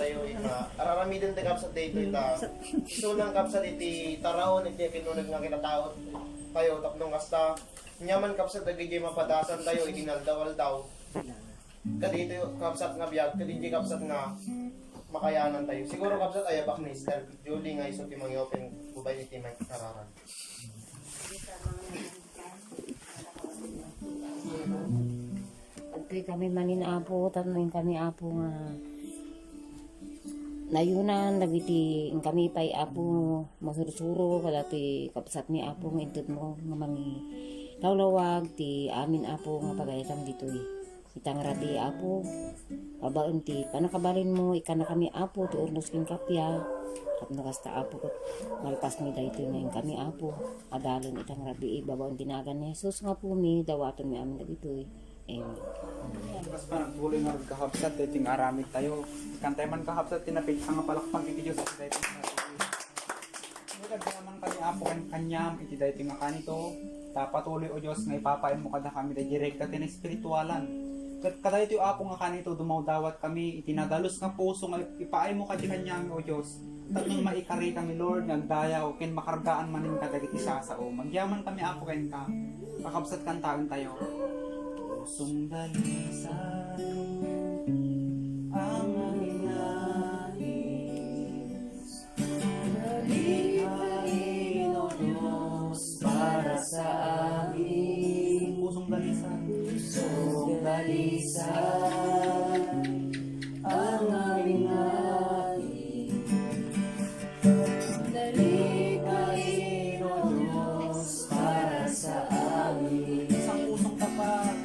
tayo araramidin tayo kapsat dito ita. So lang kapsat iti taraon iti kinunag nga kinataot tayo tapnong kasta. Nyaman kapsat nagiging mapadasan tayo iti naldawal daw. Kadito kapsat nga biyag, kadito kapsat nga makayanan tayo. Siguro kapsat ayabak ni Stel. Julie nga iso timang open kubay iti may kararan. Pagkay kami maninapo, tanong kami apo nga nayunan, nagiti kami pa'y apo masursuro, kadati kapsat ni apo nga intut mo nga mangi lawlawag, ti amin apo nga pagayatang dito'y. Itang rabi apo, babaon ti panakabalin mo, ikana kami apo, ti urnos king kapya, at nakasta apo ko, malpas mi dahito ngayon kami apo, adalon itang rabi, babaon tinagan ni Jesus nga po mi, dawaton mi amin dito'y. Amen. Mas pa nagbuloy nga kahapsat, dating aramid tayo. Kantay man kahapsat, tinapit ang palakpang iti Diyos iti dating aramid. Murag naman kami apo kanyam, iti dating kanito. Tapatuloy o Diyos nga ipapain mo kada kami da direkta tin espiritualan. Kada ito apo nga kanito, dumawdawat kami, itinadalos nga puso nga ipaay mo kadi kanyam o Diyos. Tatlong maikari kami Lord, nagdayaw, ken makargaan manin kadagiti sasao. Magyaman kami apo ken ka, kakapsat kantaan tayo. Pusong dalisan ang aming nais, dalihain o Diyos para sa amin. Pusong dalisan ang aming nais, dalihain o Diyos para sa amin. Isang pusong tapat,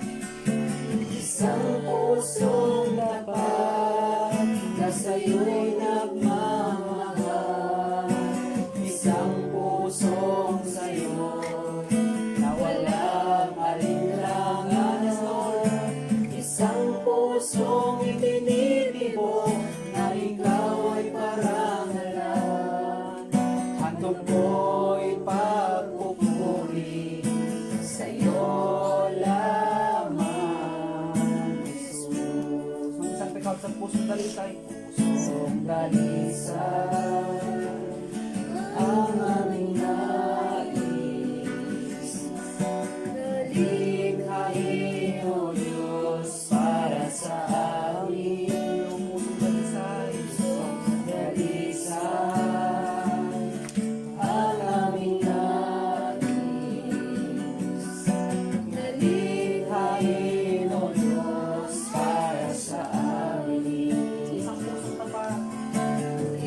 isang pusong dapat na sa'yo'y nagmamahal. Isang pusong sa'yo na walang alinlangan, Lord. Isang pusong itinitibok na ikaw ay parangalan. Handog ko'y pagpupuri sa'yo sa pusong dalisay, pusong dalisay ang aming nais, dalikhain o Diyos para sa amin. Pusong dalisay, pusong dalisay ang aming nais, dalikhain o Diyos para sa amin.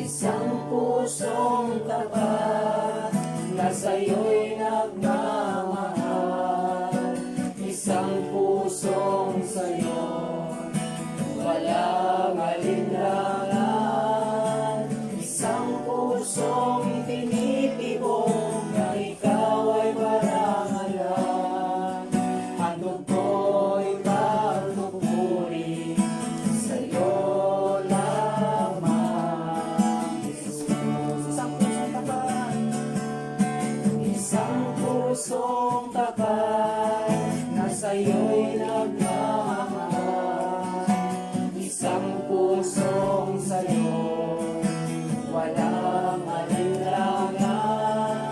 Isang pusong tapat na sa'yo'y nagmamahal. Isang pusong sa'yo walang alinlangan. Isang pusong itinitibok na ikaw ay parangalan. Handog ko'y pagpupuri sa'yo lamang, Jesus. Isang pusong tapat, isang pusong tapat na sa'yo'y nagmamahal. Isang pusong sa'yo walang alinlangan.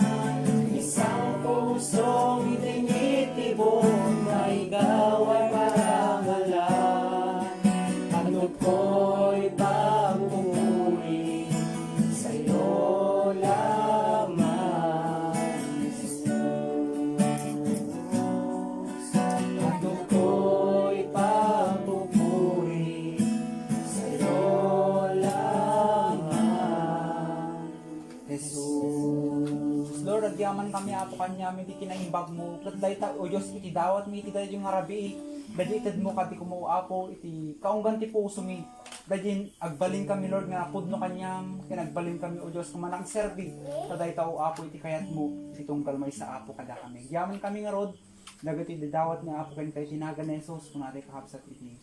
Isang pusong itinitibok na ikaw ay parangalan. Handog ko'y pagpupuri sa'yo lamang, Jesus. Handog ko'y pagpupuri sa'yo lamang, Jesus. Lord, agyaman kami apo kanya, hindi kinaimbag mo. Katday ta, o Diyos, iti dawat mi, iti dahil yung harabi, dahil itad mo kati kumuapo, iti kaunggan ti puso mi. Dahil agbalin kami, Lord, nga pudno kanyam, kinagbalin kami, o Diyos, kumanang serbi. Katday ta, o apo, iti kayat mo, itong kalmay sa apo kada kami. Agyaman kami nga, Lord, dagat iti dawat nga apo kanya, kay tinaga na Jesus, kung natin kakapsat iti.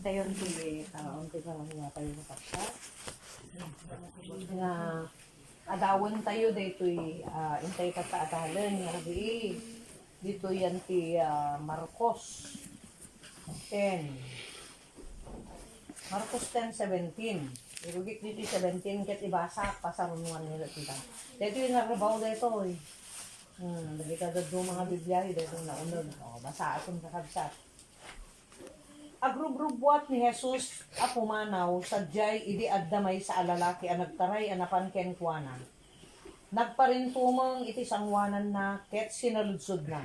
Dayon tuloy, unti ka lang nga tayo kapsa. Nga, adawon tayo daytoy, intay ka sa adalan, nga rabi. Dito yan ti Marcos 10. Marcos 10:17. Irugik dito 17 ket ibasa pasarunungan nila kita. Dito yung narabaw dito eh. Lagi ka do mga Biblia dito na unod. O, basa akong kakabsat. Agrub-rubwat ni Jesus a pumanaw sadyay idi addamay sa alalaki a nagtaray anapan ken kuanan. Nagparintumeng iti sangwanan na ket sinaludsod na.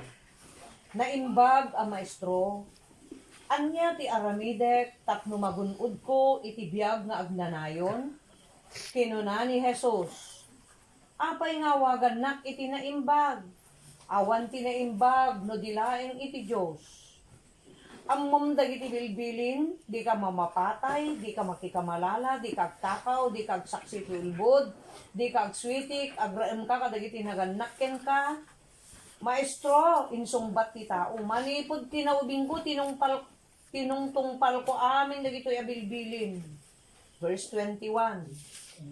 Naimbag a maestro, anya ti aramidek tapno magunod ko iti biag nga agnanayon. Kinuna ni Jesus, apay nga wagan nak iti naimbag. Awan ti naimbag no dilaeng iti Diyos. Ammom dagiti bilbilin, di ka mamapatay, di ka makikamalala, di ka agtakaw, di ka agsaksi tulbod, di ka agswitik, agraem ka kadagiti naganakken ka. Maestro, insumbat ti tao, manipod tinaubing ko, tinungtungpal ko amin dagitoy abilbilin. Verse 21.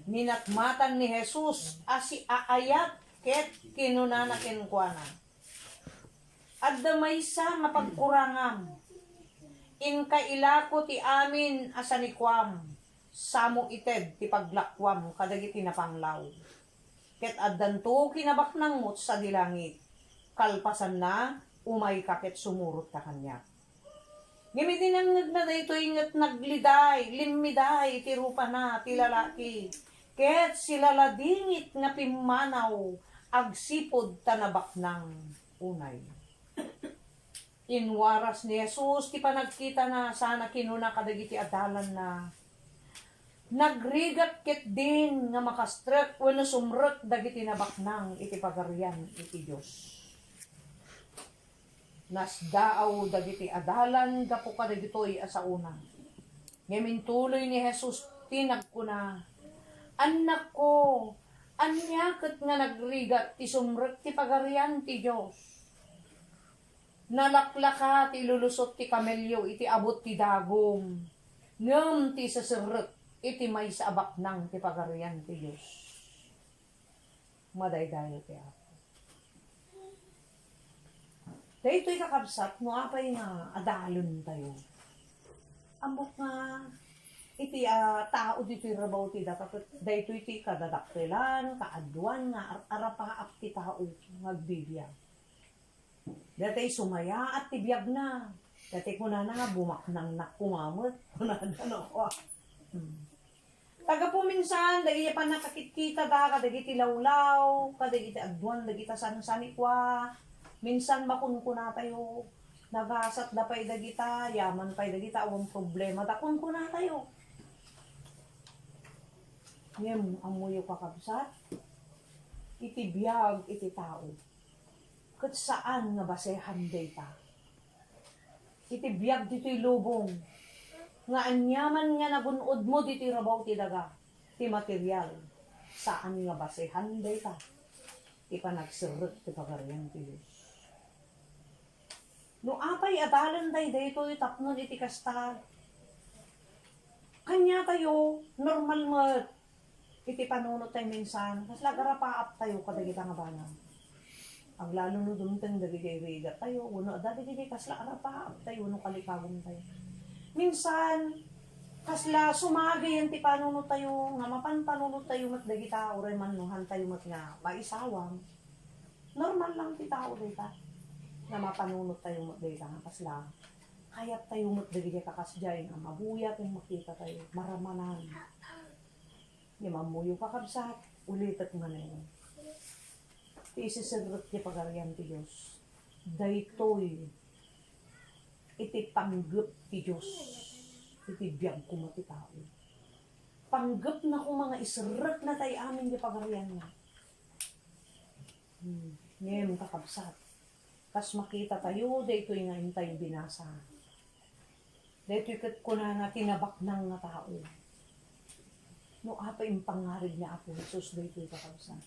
Minatmatan ni Jesus asi aayat ket kinunanaken kuana. Adda maysa nga pagkurangam. Inkailako ti amin asanikwam. Samo ited ti paglakwam kadagiti napanglaw. Ket addanto kinabaknang mot sa dilangit. Kalpasan na umay ka ket sumurot ka kanya. Gamitin ang na dito ingat nagliday, limiday, ti rupa na, ti lalaki. Ket sila ladingit nga pimanaw, agsipod tanabak ng unay. Inwaras ni Jesus, ti panagkita na sana kinuna kadagiti adalan na. Nagrigat ket din nga makastrek, wano sumrek dagiti nabaknang iti pagarian iti Diyos. Nasdaaw dagiti adalan gapo kadagitoy asa una. Ngamin tuloy ni Jesus tinagkuna, anak ko, anya ket nga nagrigat ti sumrek ti pagarian ti Dios. Nalaklaka ti lulusot ti kamelyo iti abot ti dagom. Ngem ti sasirrek iti may sa abaknang ti pagarian ti Dios. Madaydayo ti Apo. Dahito'y kakabsat, no apay nga adalon tayo. Ambok nga, iti tao dito'y rabaw ti dapat, dahito'y ti kadadaktilan, kaadwan nga, arapaap ti tao, magbibiyag. Dahito'y sumaya at tibiyag na. Dahito'y kuna na nga, bumaknang nakumamot, kuna na ako. Taga po minsan, dahil pa nakakikita da, kadagiti lawlaw, kadagiti adwan, dagita san-sanikwa, minsan makunkuna tayo, naghasat da pa'y dagita, yaman pa'y dagita, awang problema, dakunkuna tayo. Ngayon, amuyo kakabsat, iti biyag, iti tao. Kat saan nga basehan data? Iti biyag dito'y lubong, nga anyaman nga nagunod mo dito'y rabaw ti daga, ti material, saan nga basehan data? Ipanagsirit ti pagarian ti Diyos. No apay adalan day dayto tapnon iti kasta. Kanya tayo normal mo iti panunot tayo minsan. Kas lagarapaap tayo kadagita nga banang. Ang lalo no dumteng dagigay rigat tayo. Uno dagigay kas lagarapaap tayo no kalikagom tayo. Minsan kasla sumagay ang ti panunot tayo nga mapanpanunot tayo mat dagita uray manuhan tayo mat nga maisawang. Normal lang ti tao dita. Na mapanunot tayo mo dahil nga pasla. Kayat tayo mo dahil kakasjay nga mabuyat yung makita tayo. Maramanan. Yung mamuyo kakabsat, ulitat nga na yun. Isisagrat niya pagarian ti Diyos. Daytoy, iti panggap ti Diyos. Iti biyag ko mati tao. Panggap na kung mga israt na tayo amin niya pagarian na. Ngayon kakabsat. Kas makita tayo, daytoy nga tayo binasa. Daytoy kat ko na tinabak ng nga tao. No, apa yung pangarig niya ako, Jesus, daytoy kakabsat.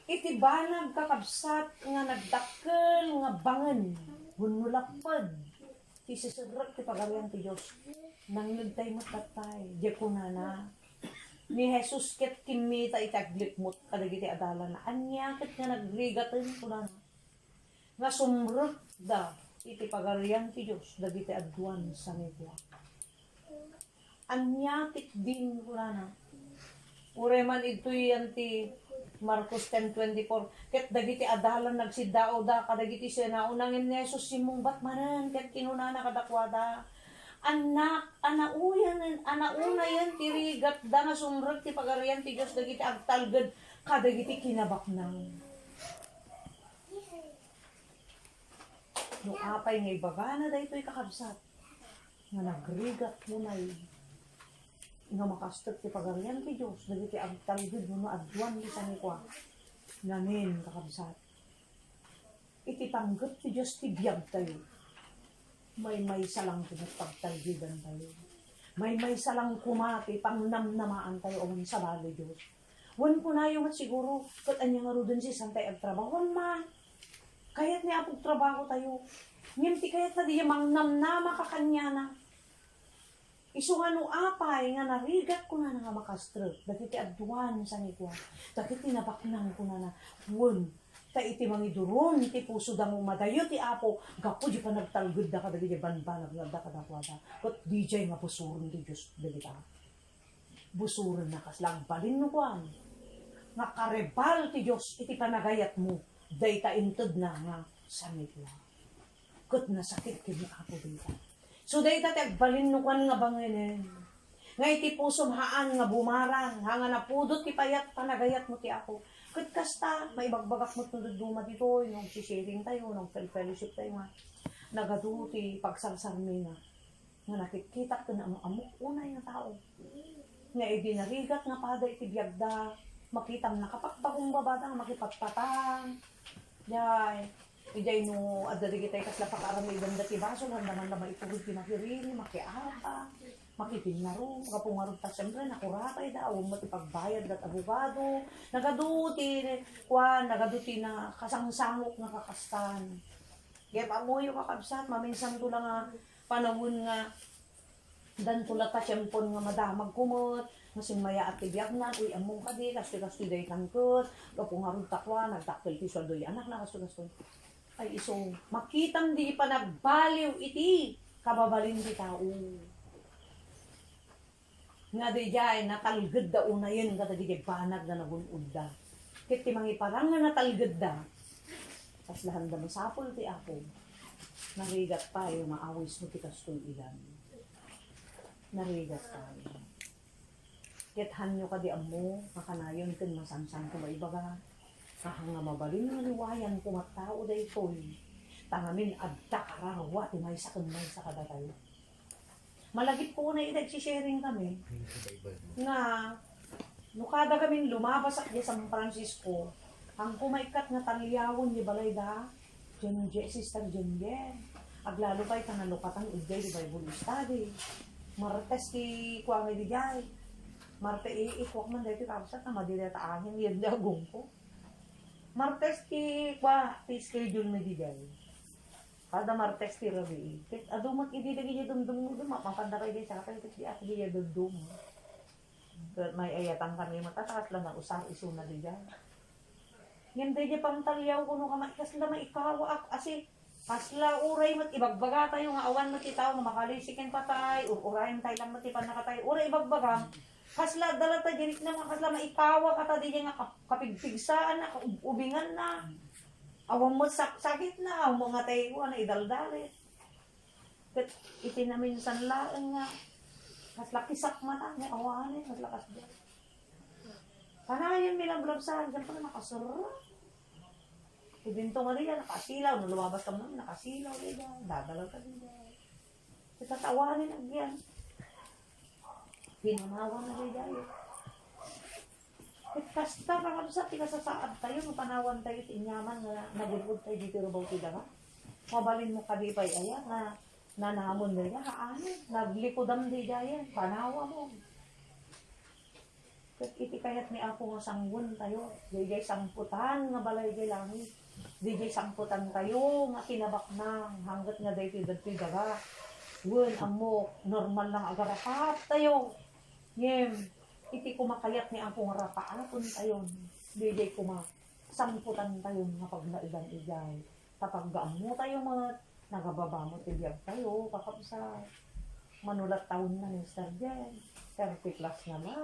Iti banag kakabsat nga nagdakkel nga bangen, gunulapad. Ti sisirrak ti pagarian ti Diyos. Nangnag tayo matatay, di ko na. ni Jesus ket kimita itaglipmot kadagiti adalan na anya ket nga nagrigaten ko na nga sumrot da iti pagarian ti Dios dagiti adwan sa medya anya ket din ko na ureman itoy anti Marcos 10:24 ket dagiti adalan nagsidao da kadagiti sinaunangin ni Jesus simong batmanen ket kinunana kadakwada anak anauna yan tirigat da nga sumrot ti pagarian ti Dios dagiti agtalged kadagiti kinabaknang no apay nga ibagana daytoy kakabsat nga nagrigat munay nga makastek ti pagarian ti Dios dagiti agtalged no adwan ti sanikwa ngamin kakabsat iti tanggep ti Dios ti biag tayo may salang pinagpagtalgidan tayo. May salang kumati, pang namnamaan tayo o sa bali Diyos. Wan po na yung at siguro, kat anya nga rudon si Santay agtrabaho. Wan man, kayat niya apog trabaho tayo. Ngimti kayat na diya mang namnama kakanya na. Iso nga no apay, nga narigat ko na nga makastrut. Dagiti adwan sa ngikwa. Dagiti nabaknang ko na wan, ta iti mangiduron iti puso dang umadayo ti apo gapo di pa nagtalged da kadagi di banbanag da kadakwada ket DJ nga busuron ti Dios dagita busuron na kaslang balin no kwan nga karebal ti Dios iti panagayat mo dayta inted na nga samit la ket nasakit kini apo dayta so dayta ti agbalin no kwan nga bangenen nga iti puso haan nga bumarang nga napudot ti payat panagayat mo ti apo ket kasta maibagbagak mo tunod duma dito yung sharing tayo nung fellowship tayo nga nagaduti pagsarsarmi nga nakikita ko na amok unay nga tao nga idinarigat nga pada iti biagda makitam nakapagpagong babada nga makipagpatang yay ijay no adari kitay kasla pakaramidan dati baso handaman na maipugod pinakirili makiapa makipinlaro, makapungarog ta siyempre, nakuratay da, awang matipagbayad at abogado, nagaduti na kasangsangok na kakastan. Kaya pa mo yung kakabsat, maminsan to lang nga panahon nga, dan tula ta siyempon nga madamag kumot, masing maya at tibiyag na, uy, among ka di, kastoy day tangkot, kapungarog takwa, nagtakpil ti swaldo anak na kastoy. Ay iso, makitang di pa nagbaliw iti, kababalin di tao. Nga di jay natalged da una yun nga di banag na nagunod da. Ket ti mangiparang nga natalged da. Tas lahan da masapol ti apo. Narigat pa yung maawis mo ti kastoy ilan. Narigat pa. Ket hanyo ka di amo makanayon ken masamsam ko maibaga. Kahanga mabalin nga liwayan ko matao da itoy. Tangamin adda karawa ti may sa kadatay. Malagit po na nag-sharing kami nga nukada kaming lumabas at San Francisco ang kumaikat nga talyawon ni Balayda Sister Jenjen aglalo pa'y tanalukatang uday di Bible study Martes ki kuwang ibigay Marte iikwak man dito kapsat na madilata angin yan dagong ko Martes ki kwa schedule na bigay kada Martes ti Rabi. Adumat idilagi niya dumdum mo, mapapanda kayo sa akin, kasi ako niya dumdum. May ayatang kami matataas lang ang usar iso na diyan. Yan din niya pang talyaw ko nung kamay, kasi lang maikawa ako, kasi pasla uray mat ibagbaga tayo nga awan mo ti tao nga makalisikin patay, urayan tayo lang mati panakatay, uray ibagbaga, kasla dala tayo dinik na mga kasla maikawa kata di niya nga kapigpigsaan na, ubingan na. Awang mo sakit na, awang mga tayo na idaldalit. Itinaminsan lang nga, mas lakisak mata, may awanin, mas lakas dyan. Panayan milang blabsahan, dyan pala nakasura. Ibinto nga rin yan, nakasilaw, nung lumabas ka mo naman, nakasilaw rin yan, dadalaw ka rin yan. Itatawanin ang yan. Pinanawa na rin yan. Kasta ka sa tinasasaad tayo, mapanawan tayo sa inyaman na nagubod tayo dito rubaw tida ka. Mabalin mo kadipay aya na nanamon na niya, haanin, naglikudam di dyan, panawa mo. Iti kayat ni ako nga sanggun tayo, di jay sangputan nga balay jay langit, di jay sangputan tayo nga kinabak na, hanggat nga dahi tida ka. Wen, amok, normal lang agarapap tayo. Ngem, iti kumakayat ni Apo nga rapaapon tayo. DJ samputan tayo nga paglaidan ijay. Tapaggaan mo tayo mga nagababa mo tibiyag tayo. Kakapsa manulat taon na ni Sir Jen. 30 plus na ba?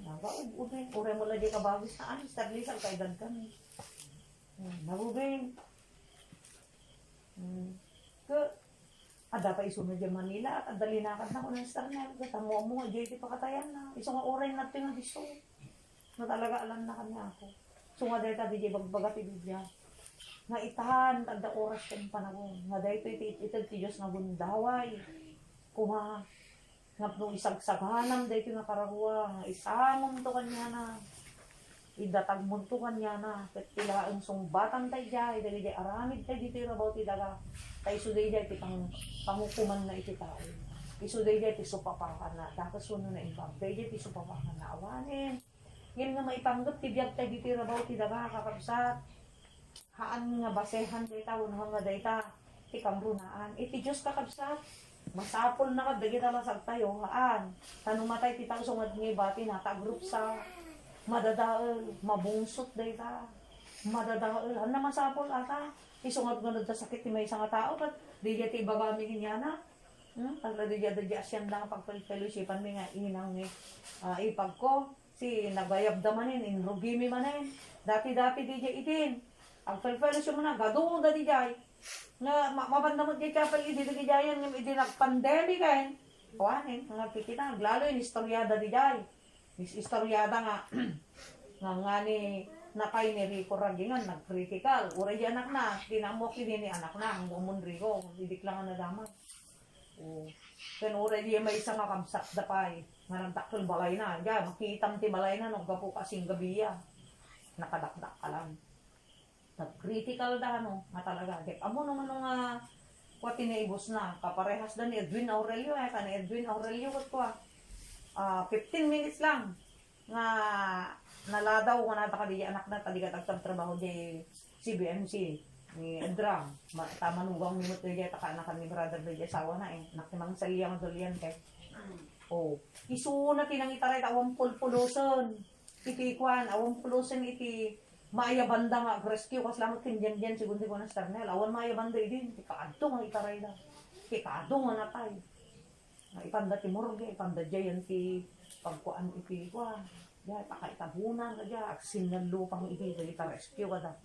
Nagaubin. Ure mo lagi kabagis na ani. Sir Lisa, kaidan kami. Nagubin. Ada pa isunod yung Manila at adalinakan na ko ng Sir Nel. Tamo mo nga, JT pakatayan na. Isang nga oray natin nga gusto. Na talaga alam na kanya ako. So nga dahil ka DJ bagbagat ibigya. Nga itahan, tagda oras kang panahon. Nga dahil ito ti Diyos nga bundaway. Kuma, nga nung isagsaghanam dahil nga kararuwa. Nga isamong to kanya na. Idatag mo to kanya na. Kat tila ang sungbatan tayo dyan. Dahil dyan aramid tayo dito yung rabaw ti daga. Tayo suday dyan iti pangukuman na iti tao. Isuday dyan iti supapakan na. Dakas suno na ibang. Dahil dyan iti supapakan na awanin. Yan nga maipanggap ti biyag tayo dito yung rabaw ti daga kakabsat. Haan nga basehan dayta unang nga dayta ti kamrunaan iti Dios kakabsat masapol na kad dagita lasag tayo haan tanong matay ti tao sungad nga bati nata group sa madadael mabungsot dayta madadael han na masapol ata isungad nga da sakit ti may nga tao kat di ti babami kinyana tagla di asyan lang pagpelisipan mi nga inang ni ipag ko si nagbayab da manin inrugimi manin dati di itin ang felfelos mo na, gadong da di jay. Nga, mabanda mo di kapal, hindi na gijayan, hindi nag-pandemic eh. Kawanin, nga kikita, lalo yung istoryada di jay. Istoryada nga, nga ni, nakay ni Rico Ragingan, nag-critical. Uray di anak na, tinamok ni anak na, ang bumon Rico, hindi lang na daman. Pero uray di may isang makamsak da pay, nga nagtakol balay na. Diyan, makitam ti balay na, nagkapo kasing gabiya. Nakadakdak ka lang. Critical da ano, nga talaga. Amo naman nung what tinaibos na, kaparehas da ni Edwin Aurelio kan Edwin Aurelio ko 15 minutes lang nga naladaw nga nata kadi anak na taliga tagtrabaho di CBMC ni Edram. Tama nugang minute di ta anak ni brother di asawa na nakimang saliyang dolian kay. Isuna tinang itaray awang pulpuluson. Iti kwan awang puluson iti Maya banda nga rescue kas lamang kindian segundi ko na Starnel. Awan maya banda din. Ikadto nga itaray na. Ikadto nga natay. Ipanda ti morgue, ipanda dyan ti pagkuan iti kwa. Diya, pakaitabunan ka dyan. Aksin ng lupang iti. Ita rescue ka da.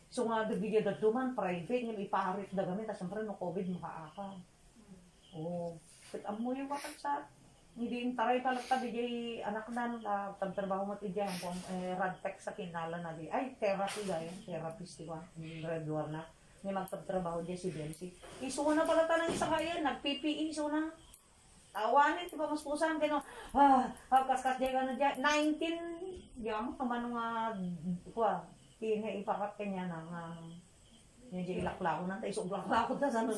So nga bigyan da duman, private nga ipaharit da gamit. Siyempre no COVID makaaka. Kat amoy yung wakat sa hindi taray talagta di anak nan pagtrabaho mo ti diyan kung radtech sa kinala na di ay therapy gayon therapist diwa grade 1 na ni magpagtrabaho di si Bensi isuna pala ta ng isa kaya nag-PPE isuna tawanin ti pa mas pusan kano kaskas di gano di 19 diyan kamano nga kuha kini ipakat kanya na hindi ilaklako na tayo sublako ta sa nus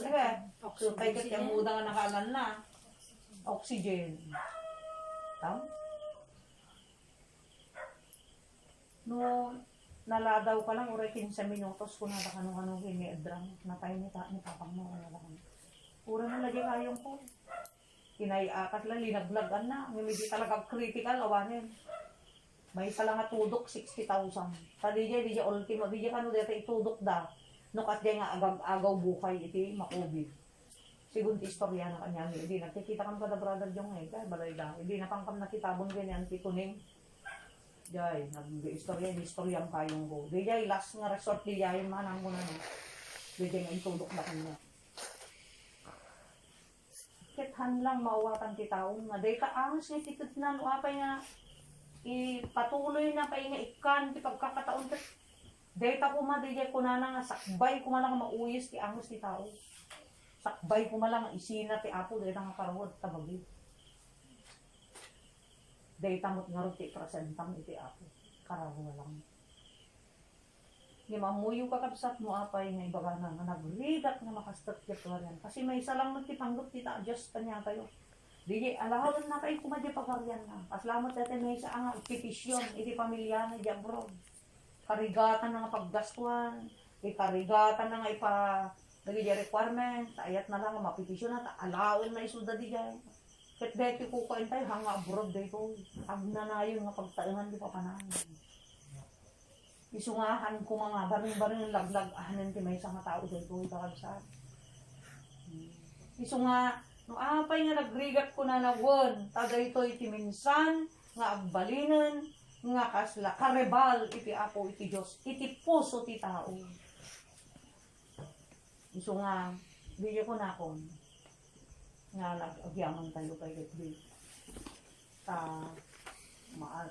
so tayo kat yung muda nga nakaalan na oxygen. Tam? No, naladaw ka lang, uray 15 minutos kung nata kanong hini Edram. Natay ni papang mo. Pura na lagi kayong ko. Kinaiakat lang, linaglagan na. Hindi talaga critical, awanin. May isa lang tudok, 60,000. Tadi di ultimo, di kano dito itudok da. Nukat di nga agaw bukay, iti makubig. Sigun ti istorya na kanya hindi nakikita kam kada brother jong kay balay da hindi na pangkam nakitabon ganyan ti kuning jay nag-istorya kayong go di jay last nga resort di jay manang mo na no di jay nga itudok na kanya kithan lang mawatan ti taon nga day ka angos nga titud na apay nga ipatuloy na pay nga ikan ti pagkakataon day ta kuma di jay kunana nga sakbay kuma lang mauyos ti angos ti tao sakbay ko malang isina ti apo dahil nga karawad tabagi. Dahil tamot nga rin ti presentang iti apo. Karawad lang. Yung mamuyo kakabsat mo apay nga ibaga na nagrigat nga makastat kaya yan. Kasi may isa lang magtipanggap ti ta-adjust pa niya tayo. Di alahawan na kayo kumadya pagkaryan na. Pasalamat natin may isa nga petisyon iti pamilya na di abroad. Karigatan na nga paggastuan. Karigatan na nga nagiging requirement, ayat na lang, mapitisyon na, alawin na isuda di dyan. Kat dahil ko kain tayo, hanga abroad dito. Ang nanayon nga pagtaingan, di pa panahin. Isungahan ko mga baring-baring laglag ahanan ti may isang tao dito, kakabsat. Isunga, no apay nga nagrigat ko na nawon, taga ito iti minsan, nga agbalinan, nga kasla, karebal, iti apo, iti Diyos, iti puso ti tao. Isunga, bigyan ko na akong, nga nag-agyaman tayo kay Gatbi.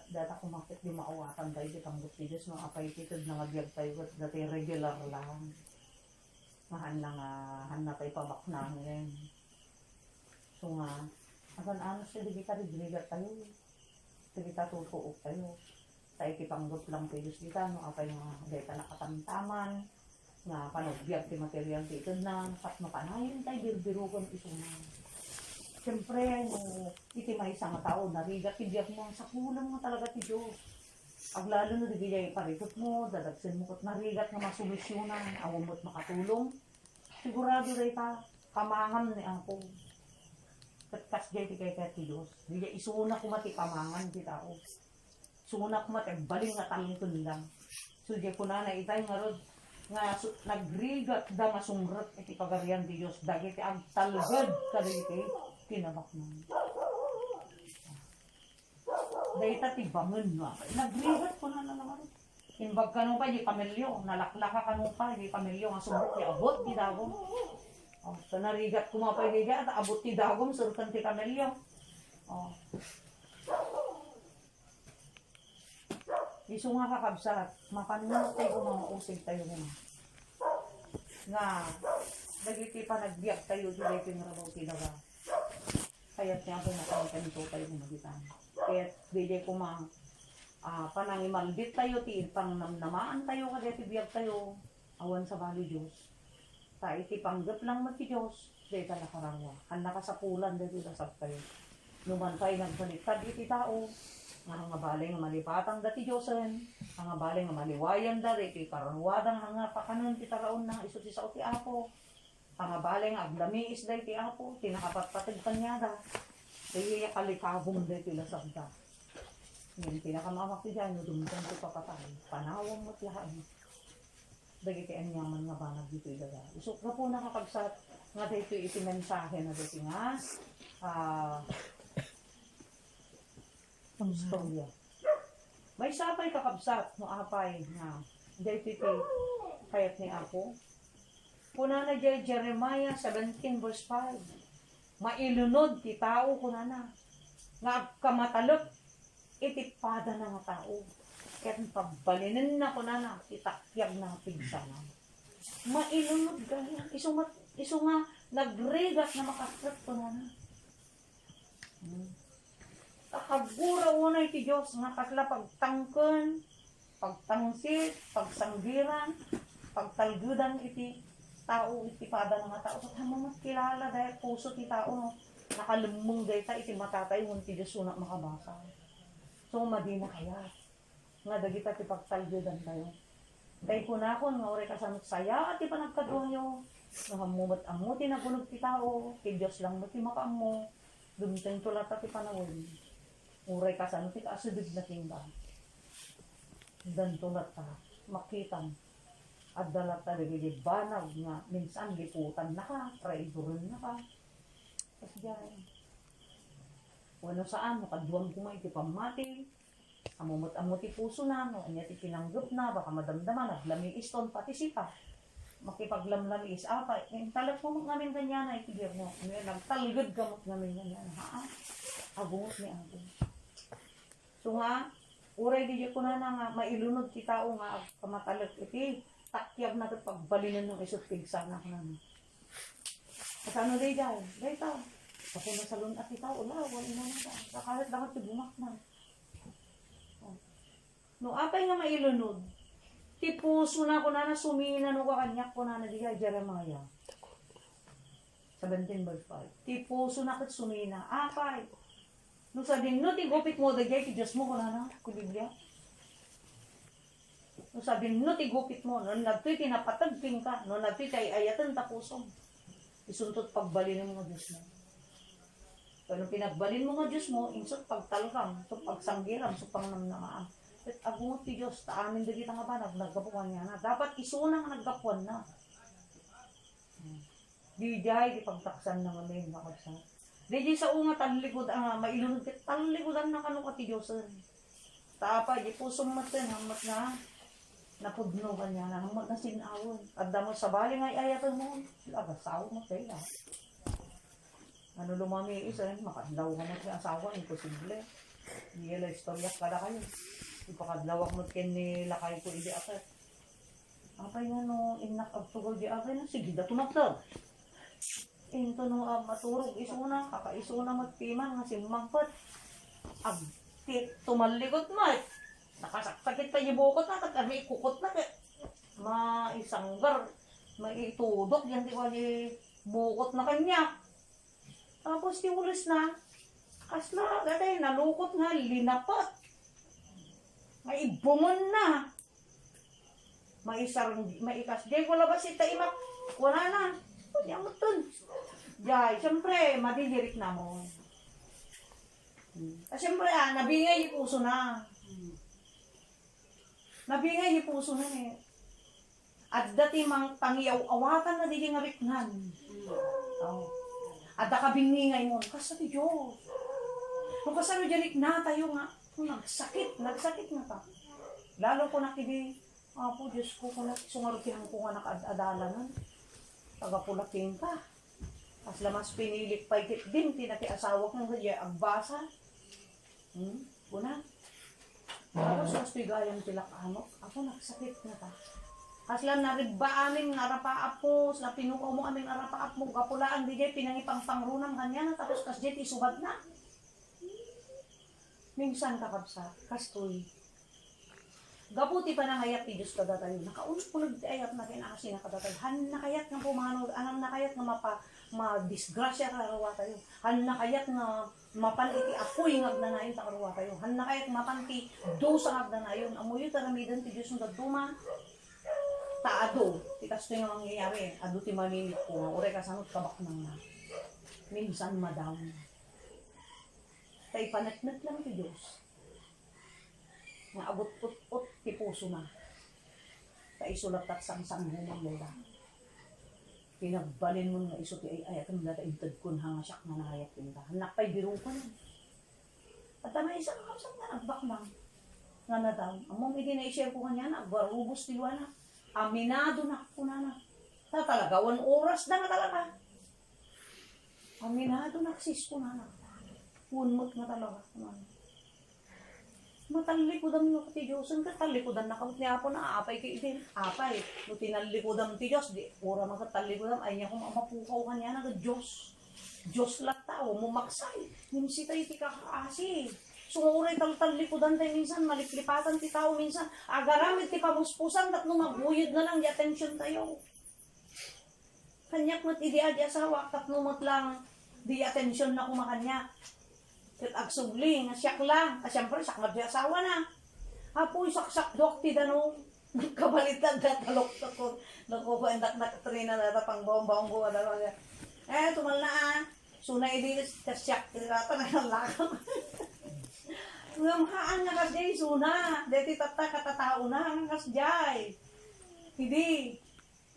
Data ko makit di maawatan tayo di tanggap ti Diyos, mga apay-titod na magyag tayo dati regular lang. Mahan na nga, han na tayo pabak namin. So nga, agan-anos siya, di kita rigligat tayo. Di kita tutuok tayo. Tayo kipanggap lang tayo Diyos kita, no apay nga, data nakatamtaman, nga panagbiag ti material ti ito na, kat mapanayin tayo, birbirugan ito na. Siyempre, no, iti may isang tao, narigat ti biyak mo, sa kulang mo talaga ti Diyos. Pag lalo na digay parikot mo, dadagsin mo kot narigat nga masolusyonan, awang mo't makatulong, sigurado rin ta, kamangam ni ako. Katkas jay ti kay ti Diyos. Digay isuna ko mati kamangan ti tao. Suna ko mati, baling nga talintun lang. So jay ko na itay nga rod, nga nagrigat da masungrat iti pagarian ti Diyos. Dagiti ang talgad kaditi, tinabak mo. Dahil ti bangon nga. Nagrigat ko na naman. Inbag ka nung pa, di kamelyo. Nalaklaka ka nung pa, di kamelyo. Nga sumot ti abot, di dagom. Oh, so narigat ko mga pagigay at abot ti dagom, surutan ti kamelyo. Oh. Iso nga kakabsat, mapanunod tayo kung mga usig tayo muna. Nga, nagiti pa nagbiyak tayo, di tayo pinarabaw tinaga. Kaya't niya ako nakakanito tayo gumagitan. Kaya't di ko panangimaldit tayo, pang namnamaan tayo, kaya tibiyag tayo, awan sa bali Diyos. Ta iti panggap lang mo ti Diyos, di ka nakarawa. Ang nakasapulan, di lasap tayo. Numantay nagbaliktad iti tao, nga balay nga malipatang dati Diyosen, nga balay nga maliwayan dari, iti karanwadang nga pakanon ti taraon na iso ti sao ti Apo. Nga balay nga aglamiis da iti Apo, tinakapatpatid kanyada. Kaya kalikabong da iti lasap da. Ngayon pinakamamak ti dyan, dumitan ti papatay, panawang mo ti haan. Dagiti anyaman nga banag dito ilaga. Isok na po nakakagsat, nga dito iti mensahe na dito nga, istorya. May sapay kakabsat no apay nga dito kayat ni Apo. Kuna na dyan Jeremiah 17 verse 5. Mailunod ti tao kuna na. Nga kamatalok itipada na nga tao. Kaya pagbalinin na kuna na itakyag na pigsa na. Mailunod ganyan. Iso nga nagregat na makakrat kuna na. Kakagura unay ti Diyos nga kasla pagtangken, pagtangsit, pagsanggiran, pagtalgudan iti tao, iti pada ng mga tao. So tamo kilala dahil puso ti tao no, nakalumong dahil iti matatay mo ti Diyos unak makabasa. So madina kaya nga dagita ti pagtalgudan tayo. Dahil kunakon nga uri kasanot saya at ti panagkadwa nyo, nahamumot ang mo tinapunog ti tao, ti Diyos lang mo ti makaamo, dumiteng tulata ti panawin. Uray ka sa ano, asubig na timba. Dan tulat ta, makitan. At dalat ta, di banag nga, minsan liputan na ka, traidorin na ka. Kasi dyan, wala saan, makaduwang kumay, ti pamati, amumot-amot ti puso na, no, anya ti pinanggap na, baka madamdaman, naglamiis ton, pati sipa. Makipaglamlamiis, apa, talag mo ngamin ganyan na, itigir mo, nagtalgad gamot ngamin ganyan, ha? Agungot ni ako. So nga, uray di ko na nga mailunod ti tao nga kamatalot iti takyag na ito pagbalinan ng isot pigsa na ko na. At ano day dahil? Day tao. Kasi nasalun at ti tao, wala na na. Kakalit dapat ti bumak na. No, apay nga mailunod, ti puso na ko na sumina no kakanyak ko na di Jeremiah 17 verse 5. Ti puso na kat sumina, apay. No sabihin, no, tigupit mo dagay, ti Diyos mo ko na ku Biblia. No sabihin, no, tigupit mo, no, nagto'y tinapatagping ka, no, nagto'y tay ayatan tapusong. Isuntot pagbalin ng mga Diyos mo. Pero pinagbalin mo nga Diyos mo, insot pagtalkam, so pagsanggiram, so pangnamnamaan. At agungot ti Diyos, ta amin dagita nga ba, naggapuan niya na. Dapat isunang naggapuan na. Di di pagtaksan na ngayon, nakapsan. Di sa unga talikod, mailunod ka, talikodan na kanu ka ti Diyos. Tapa, di pusong matin, hamat na, napudno ka niya na, hamat na sinawon. At damo sa bali nga ayatan mo, agasaw mo tayo. Ano lumami isa, makadlaw ka mo sa asawa, imposible. Hindi lang istorya kada kayo. Ipakadlawak mo ken ni lakay ko hindi akit. Apay nga no, inak agtugol di akit na, sige da tumatag. Into no, maturog isuna, kakaisuna magpiman, nga simangpot. Tumalikot mo eh. Nakasakit pa yung bukot na, may kukot na. Maisanggar, maitudok, yan di ko ni bukot na kanya. Tapos di ulis na, kasla, gatay, nalukot nga, linapat. May bungon na. Maikas. Di ko labas ita imak, wala na. Di mo dun. Di, siyempre, madidirik na mo. Siyempre, nabingay yung puso na. Nabingay yung puso na eh. At dati mang pangiyaw-awatan na di nga riknan. At nakabingingay mo, kasati Diyos. Kung kasano dyan na tayo nga, nagsakit nga ta. Lalo ko nakidi, po Diyos ko, kung sungarutihan ko nga nakaadala nun. Tagapulakin ka. As lamas pinilik pa ikit din, tinaki-asawa ko nga dyan, agbasa. Una. Tapos gusto gayang tilak-anok, ako nagsakit nga ta. Kaslan narigba amin nga rapaap mo, na pinukaw mo aming rapaap mo, kapulaan di jay pinangipang pangrunang kanya na, tapos kas jay isubad na. Minsan kakabsa, kastoy. Gabuti pa na ngayat ti Diyos kadatayo, nakaunod ayat na kinakasi na kadatayo, han nakayat nga pumanod, anang nakayat nga ma-disgrasya karawa tayo, han nakayat nga mapaniti apoy nga agnanayon ta karawa tayo, han nakayat mapanti dosa nga agnanayon, amuyo taramidan ti Diyos nga duma, taado, tikas ito yung mangyayari, ado ti maminit ko, ure kasanot kabak nang na. Minsan madaw. Tay panatnat lang ti Diyos. Nga abot-ut-ut ti puso na. Tay sulat at sang-sang humang lola. Pinagbalin mo nga iso ti ayat ang data intad kun hanga siyak nga nahayat pinta. Hanak pa'y biro ko na. At tama isang kapsang na nagbak na. Nga na daw. Among hindi na-share ko kanya na, barubos tiluan na. Aminado na ako na. Talaga, 1 oras na talaga. Aminado na sis ko na. Punmot na talaga. Matalikodan mo ti Diyos. Ang katalikodan na kamot niya po na apay kayo din. Apay. No tinalikodan ti Diyos. Di ora mga katalikodan. Ay niya kung mapukaw ka niya na Diyos. Diyos lang tao. Mumaksay. Nimsi tayo ti kakaasi. Sunguray tal-talikodan tayo minsan, maliklipatan ti tao minsan, agaramit ti pabuspusan, at numaguyod na lang, di atensyon tayo. Kanyak mat idi adi asawa, kat numot lang, di atensyon na kumakanya. Kat agsugli, nga siyak lang, siyempre, siyak na di asawa na. Apoy, sak-sak dok ti danong, kabalitan na talok ko, nakuha, nak-trina na pang bawang-bawang ko, tumal na sunay di, siyak, tirata na yung lakang. Ngamhaan nga kasjay, suna. Deti tata katatao na ang kasjay. Hindi.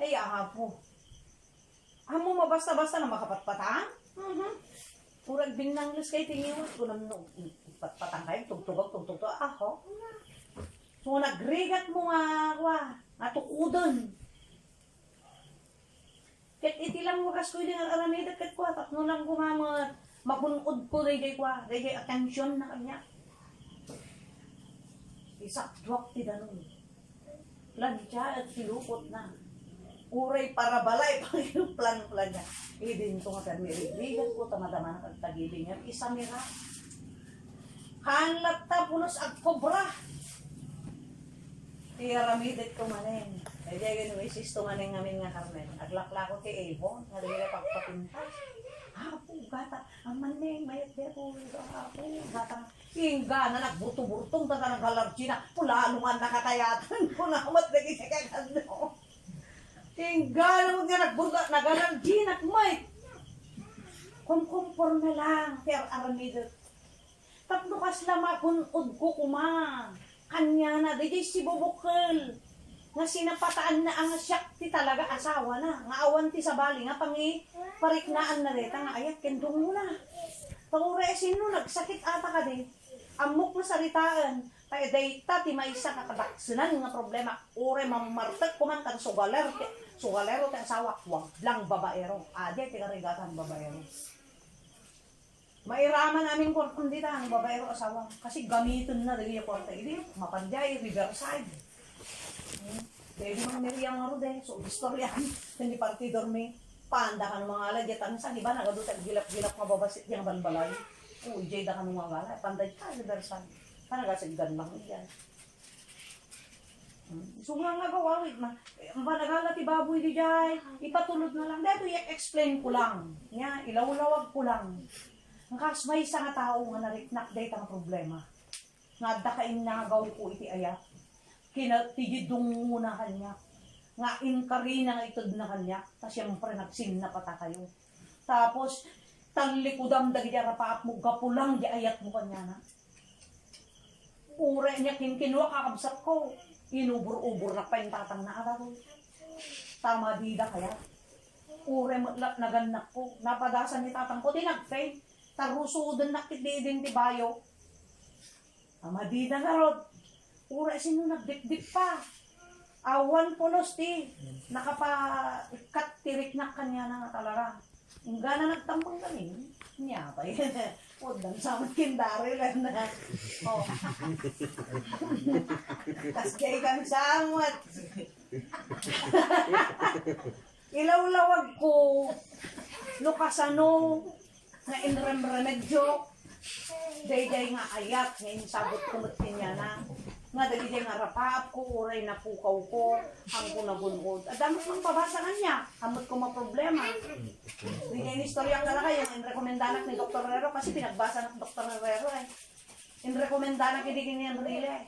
Ay, po. Amo mabasta-basta na makapatpatang? Purag binanglis kay tingin mo. Kung patpatang kayo, tugtugog. Ako. So, nagrigat mo nga, natukudon. Kat iti lang mo kaskoy din ang aramidat kat kwa. Tapno lang ko nga mapunod ko day kwa. Day atensyon na kanya. Isakdwak ti danon. Plancha at silupot na. Uray para balay pang yung plan niya. Idin to nga kami. Rigat ko tamadama na kagtagiling niya. Isamira. Hanlat ta punos ag kobra. Tiyaramidit ko manin. Kaya ganun isis to manin ngamin nga Carmen. Aglakla ko ti Avon. Nga rin pagpapintas. Apo, gata. Ang maning mayat dito. Apo, gata. Ingga na nagburto-burtong tata ng halargy na pulalungan nakakayatan ko na amat lagi siya kagano. Ingga na nga nagburto nag-halargy na kumay. kumkumpor na lang, per aramidot. Tapno kas lama kunod ko kuma. Kanya na, di si bubukal. Nga sinapataan na ang siyak ti talaga asawa na. Nga awan ti sa bali, nga pangi pariknaan na reta, nga ayat kendong mo na. Tawure sino nagsakit ata ka di. Amok na saritaan. Kaya dayta ti maisa kakadaksunan nga problema. Ure mamartag kuman kan sugalero ti asawa. Wag lang babaero. Adi ti karigatan babaero. Mairaman namin kung dita ang babaero asawa. Kasi gamitin na dali yung kwarta. Hindi, mapanday, riverside. Pwede mga meriyang nga rin. So, istorya. Hindi party dormi. Panda ka ng mga alagyan. Saan iba nagadutag gilap-gilap mababasit yung balbalay. Jay da ka ng mga gala. Panday ka, riverside. Panagasigdan lang yan. So nga gawawit na. Panagala ti baboy di jay. Ipatulod na lang. Dito i-explain ko lang. Nga, ilawlawag ko lang. Ang kasmay sa nga tao nga nariknak dahil ang problema. Nga dakain na gaw ko iti ayat. Kinatigidong muna kanya. Nga inkari na nga itod na kanya. Ta siyempre nagsin na pata kayo. Tapos, talikudam dagi jara paap mo gapulang di ayat mo kanya na. Ure niya kinkinwa kakabsat ko. Inubur-ubur na pa yung tatang na araw. Tama dida kaya. Ure naganak ko. Napadasan ni tatang ko. Tinagpay. Tarusudan na kitidin ti bayo. Tama dida na rod. Ure sino nagdip-dip pa. Awan pulos ti. Nakapakat tirik na kanya na nga talaga. Ang gana nagtambang kami. Niya pa yun. Udang sa magkindari lang na. Oh. Tas kay kang samot. Ilawlawag ko. Lukasano. Nga inrem-remedyo. Day-day nga ayat. Ngayon sabot kumot niya na. Nga dali nga rapap ko, uray na pukaw ko, ang kunagunod. At dami kong pabasangan niya, amot ko problema. Hindi niya istorya nga na kayo, in-recomendanak ni Dr. Herrero, kasi pinagbasa ng Dr. Herrero eh. In-recomendanak hindi ganyan rile.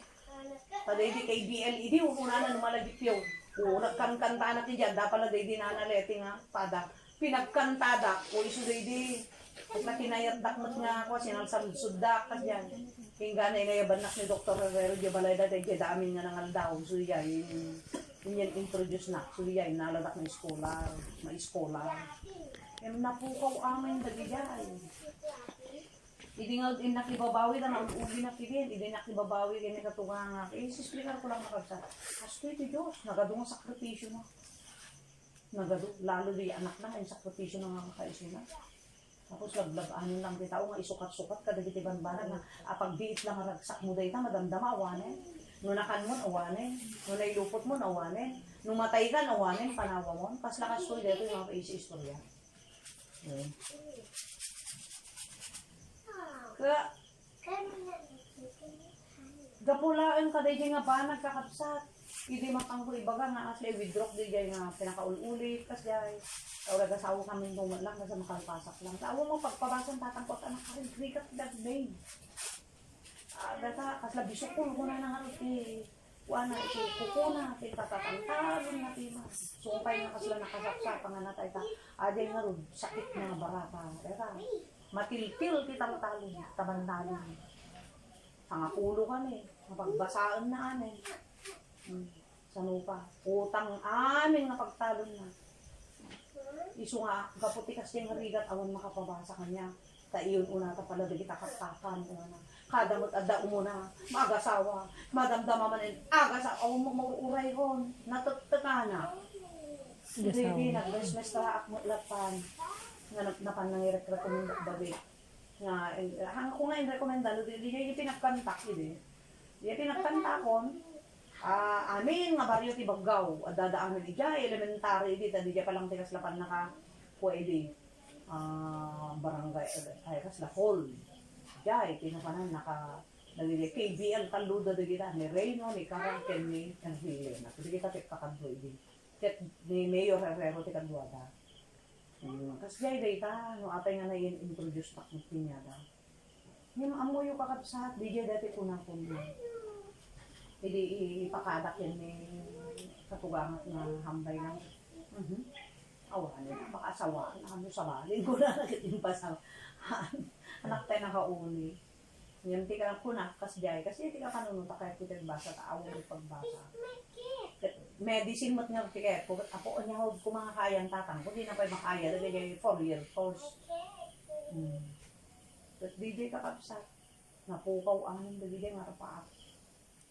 Pada hindi kay BLED, una na numalagip yun. Nagkantanta na ti dyan, dapat na di nanaleti nga, pada. Pinagkantada, o iso di at nakinayat dakmat nga ako, sinalsamsudak ka dyan. Hingga na inayabanak ni Dr. Herrero, di balay dati, di amin nga nangaldaw. So yan, yan introduce na. So yan, naladak na iskolar, ma-iskolar. Yan napukaw amin dati dyan. Hindi nga din nakibabawi na nauuwi na kibin. Hindi nakibabawi kaya nakatunga nga. Sisplikan ko lang nakagsa. Asko ito Diyos, nagadunga sakripisyo na. Lalo di anak na, yung sakripisyo na nga kakaisyo na. Tapos laglab-anin lang di tao nga isukat-sukat ka dagiti banbanan nga apagbiit lang ragsak mo dayta madamdama awanen. Nunakan mo awanen, nunay lupot mo awanen, numatay ka awanen panawa mo. Pas lakas ko dito yung mga istorya. Kaya gapulaan ka day nga ba nagkakapsat. Hindi makangko ibaga nga asli withdraw di jay nga pinakaul-ulit kas jay. Tawag asawa kami nung lang kasi makapasak lang. Tawag mo pagpabasan tatangkot anak ka rin krikat that babe. Data kas labi sukul ko na nang aruti. Wana ito kukuna tatatantalon na tima. Sumpay na kasla nakasaksa panganatay ta. Aday nga rin sakit na barata. Data matiltil titaltalon tabandalon. Pangapulo kami. Mapagbasaan na amin. Sano pa? Utang amin na pagtalon na. Isu nga, kaputi kasi yung rigat, awan makapabasa kanya. Taiyon una ta pala, dagi takatakan. Kadamot adda umuna, magasawa, madamdama manin, agasawa, awan mo mauuray ron, natutaka na. Hindi, nag-mestra akmo latan. Nga napan nang i-recommend babi. Nga, hanga ko nga i-recommenda, di niya ipinagkantak, hindi. Di pinagkanta ko, amin nga baryo ti Baggaw, dadaan di jay elementary di diya pa lang tikas lapan naka pwede barangay ay kas la hall jay tinapanan naka nagili KBL taluda di kita ni Reyno ni Karanken ni Anhile na di kita kakadloy di ket ni Mayor Herrero ti kadwada kas jay data no atay nga na introduce tak niya da ni amoy yung kakabsat di jay dati kunang hindi ipakadak yan ni katugangat na hambay lang. awan na makasawaan na kami sa balin ko na nakitimpa sa anak tayo nakauli. Yan ti ka kunak kas jay kasi ti ka kanununta kaya kita basa ta awon ng pagbasa. Medicine mat nga tiket ko ako nya hod ko mga kayan tatang ko di na pa makaya dagay 4-year course. But DJ ka kapsat. Napukaw ang nang DJ nga pa.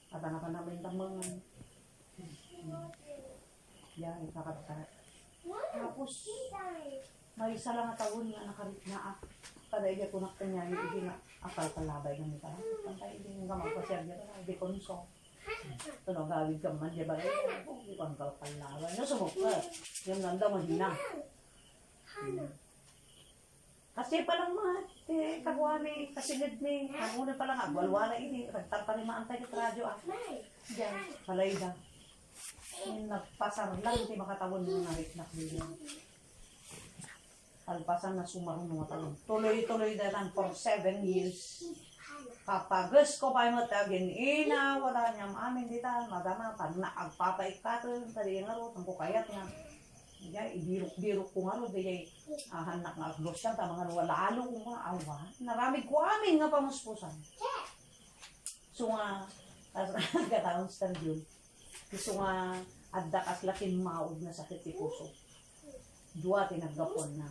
At anak namin tamangan. Yan kakapsat. Tapos may isa lang taon nga nakaritna kada iya kunak kanya hindi na akal kalabay ng ita. Pantay din nga magpasya niya na di konso. Tunog gawid ka man di ba? Di ko ang kalabay. No sumukla. Yung nanda mahina. Kasi palang mga kagwani kasilid ni muna palang agwalwala ini nagtarpa ni maantay kit radyo diyan palayda. Nagpasar lang hindi makatawon ng naritnak din. Alpasan na sumarong mga talong. Tuloy-tuloy na lang for 7 years. Papagas ko pa yung matagin. Wala niyang amin dito. Madama pa na agpapaikato. Tadi nga ro, tampo kayat nga. Ibirok-birok ko nga ro. Diyay hanak nga aglos yan. Tama nga wala alo ko nga awa. Naramig ko amin nga pamuspusan. So nga, nagkataon sa yun. So nga, adda kas laking maog na sakit si puso. Dua tinagapon na.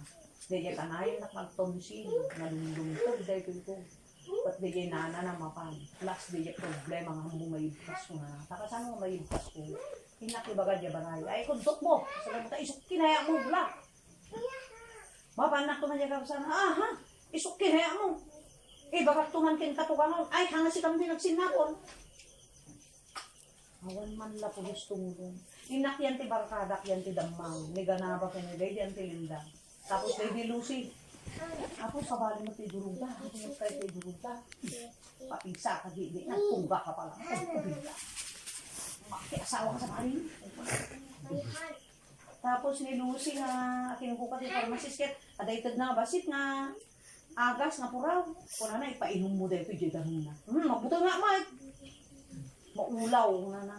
Diyay kanayon na magtonsil. Nalulungtog dahil ko. At diyay nana na mapan. Plus diyay problema nga mo mayibkas ko na. Takasan mo mayibkas ko. Hinakibaga diya banay. Ay kundot mo. Sabi mo isok kinaya mo bla. Mapanak tuman diya kapsan. Aha. Isok kinaya mo. Bakit tuman kin katukangon. Ay hanga si kami nagsinapon. Awan man la po gusto mo doon. Inak yan ti barkadak yan ti damang. Niganaba kinigay yan ti lindang. Tapos Lady Lucy. Ako sa bali mo ti duruga. Ako mo kayo ti duruga. Papisa ka di. Nagtungga ka pala. Pagpabila. Makiasawa ka sa bali. Tapos ni Lucy nga kinukuha ti pharmacist. Adaytad na basit nga. Agas nga puraw. Kuna na ipainom mo dahil ito dyan na. Mabuto nga Mike. Maulaw nga na.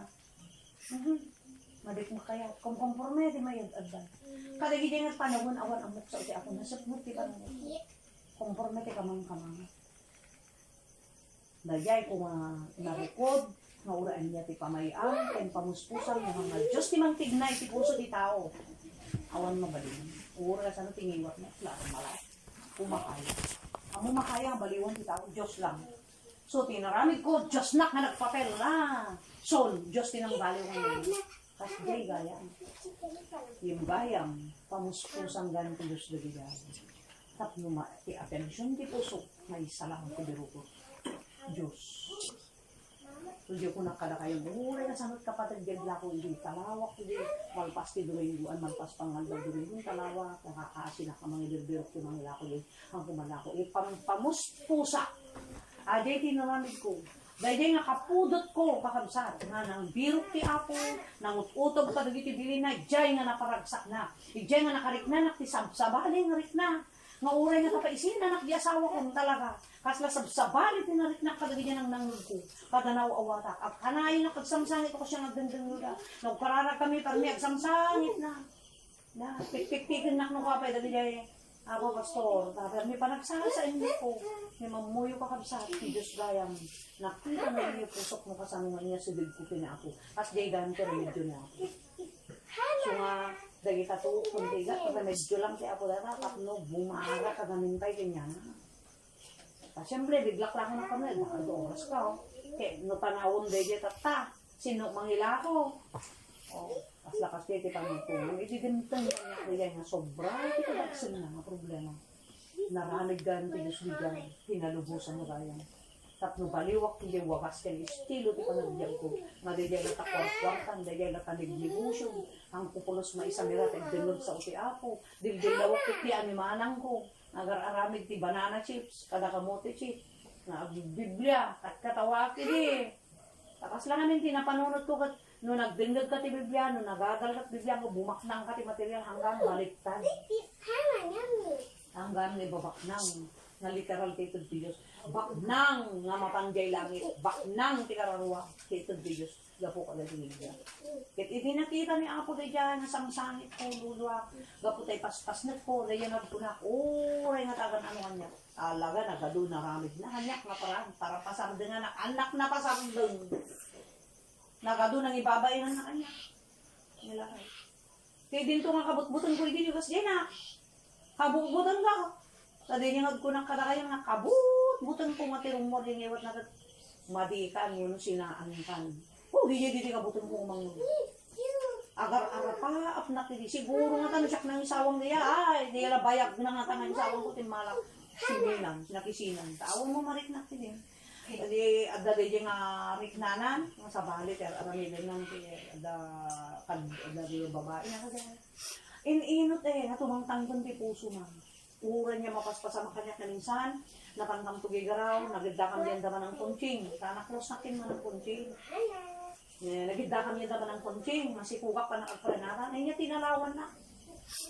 Madik mo kaya. Kung komporme, di mayad agdan. Kada gidi nga panahon, awan amok sa uti ako. Nasapot, di ka naman. Komporme, di ka kamang. Dayay ko nga narikod, nga uraan niya ti pamayaan, kaya pamuspusan, mga Diyos ti mang tignay, ti puso ti tao. Awan mabalin. Ura sa no tingiwat na, klaro malay. Pumakaya. Amo makaya, baliwan ti tao, Diyos lang. So, tinaramid ko, Diyos nak nga nagpapel na. Sol, Diyos tinang baliw ngayon. Kasi jay gayam. Yung gayam, pamuspusang ganang ko Diyos lagi gayam. Tapno ti atensyon ti puso, may salang ko dirugo. Diyos. So, di ko nakada kayo, buhuray na sanot kapatid, gagla ko, hindi talawak, hindi malpas ti duringguan, malpas pangaldaw duringguan, talawak, nakakaasi na ka mga iberbirok ti mga ilako yun, ang kumalako, pamuspusa. Aday tinaramid ko. Dahil nga kapudot ko, kakabsat, nga nang birok ti apo, nang ututog ka dagiti bilin na, jay nga naparagsak na. Jay nga nakariknanak ti sabsabali nga rikna. Nga uray nga kapaisin, nanak di asawa ko talaga. Kasla sabsabali ti nariknak ka dagiti nang nangod ko. Kadanaw awatak. At kanayin na kagsamsangit ko siya nagdandang. Nagkararag kami, parang may agsamsangit na. Na, pik-pik-pikin nak nung kapay, dagiti ako pastor, tapos may panagsala sa inyo ko. May mamuyo ka kabsat, ti Diyos gayam. Nakita na niyo pusok mo kasanungan niya, subig ko pina ako. As day ganun ka remedyo na ako. So nga, dagi ka to, kundi ka, remedyo lang ti ako dara, kapno, bumara ka gamintay kanya na. Siyempre, biglak lang na kami, nakadoras ka, oh. Kaya, no panawon dagi tata, sino manghila ko. Oh, as lakas kaya kita magtulong. Idiganitang niya nga sobra. Kita baksin na nga problema. Naranig ganito yung suligan. Hinalubusan mo gaya. Tapno baliwak hindi wakas kayo. Estilo di pa nagdiyan ko. Nga di dyan natakwarkwartan. Di dyan natanigligusyo. Ang kupulos maisamira. Dinod sa uti ako. Dildilawak kiti animanang ko. Nagar-aramid ti banana chips. Kada kamote chips. Biblia. At katawaki di. Takas lang namin tinapanunod ko kat no nagdingdag ka ti Biblia, no nagagal ka ti Biblia, no bumaknang ka ti material hanggang baliktad. Hanggang ibabaknang, na literal ti itod ti Diyos. Baknang nga mapangjay langit, baknang ti kararwa ti itod ti Diyos. gapo ka dali niya. Ket ibinakita ni Apo day dyan, nasang sangit ko, lulwa, gapo tay paspas na ko, day yan nagpunak, ray nga tagan ano kanya. Talaga, nagado na ramid na, hanyak na parang, para pasarda nga na, anak na pasardeng. Nagado nang ibabayan na kanya. Nilakay. Kaya din to nga kabut-buton ko, hindi yung dyan na. Kabut-buton ka. Sa din yung nagkunang kadakayang na kabut-buton ko matirong mo, din iwat na madikan yun sinaan kan. Oh, di kabuton ko umang agar-agar pa, apnak hindi. Siguro nga tanong siyak ng isawang niya, ay, di yala bayag na nga tanong isawang ko, timalak, sinilang, nakisinan. Tawang mo mariknak din. Jadi, ada di nga riknanan, nga sa balit, aramilin ng ada di babae na kasi. Inot natumang tanggon ti puso man. Uran niya mapaspasama kanya kaninsan, nakangkam tugigaraw, nagidakam diyan daman ng kunching. Sana close natin man ng kunching. Nagidakam niya daman ng kunching, masikugak pa nakagprenara. Ay niya tinalawan na.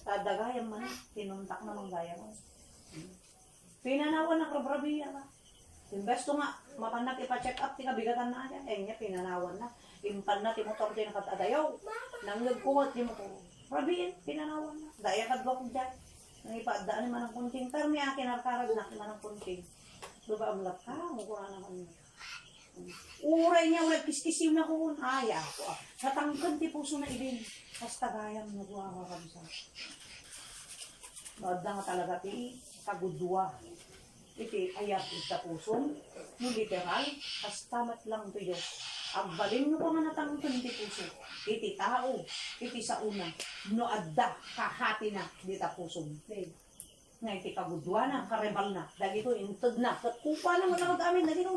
Tadagayang man, tinuntak na manggaya mo. Pinanawan na krabrabiya ba? Imbes to nga, mapanak ipa-check up, tikabigatan na niya. Ay niya, pinanawan na. Impan na, timotor din nakatadayaw. Nanggagkuwat, di mo ko. Rabiin, pinanawan na. Daya kadwa ko dyan. Nang ipaadaan naman ng kunting, pero may akin arkarag na naman ng kunting. Diba amlat ka, mukura naman. Uray niya, uray, kiskisiw na ko. Ay, ako. Natangkad, ti puso na ibin. Basta gayang nagwawa kami sa. Maadda nga talaga, ti, kagudwa. Iti, ayat, ita puso. No literal, kastamat lang to Diyos. Agbalin mo pa nga natangkad, ti puso. Iti tao, iti sa una, no adda, kahati na, di tapusong. Nga iti kagudwa na, karebal na, dahil ito, intod na, kupa na matawag amin, dahil ito.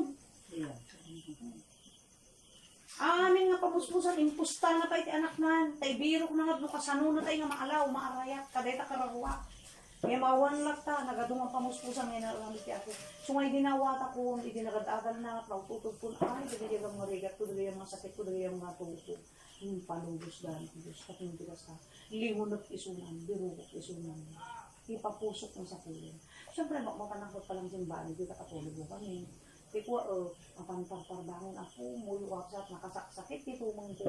Amin nga papuspusan, impusta na pa iti anak man, tay birok na nga, kasano na tayo nga maalaw, maarayak, kadeta kararuwa. May mawan lang ta, nagadungang pamuspusan ngayon na alamit ako. So ngay dinawata ko, hindi nagadagan na, naututog ko na, ay, dali yung marigat ko, dali yung masakit ko, dali yung mga tugo ko. Yung panubos dahil ko, Diyos, katindigas ka. Limunot isunan, birukot isunan. Ipapusok ng sakulin. Siyempre, mapanakot pa lang simbahan, hindi katulog mo kami. Tikwa, apanparparbangon ako, muluwak sa nakasaksakit, itumang ko.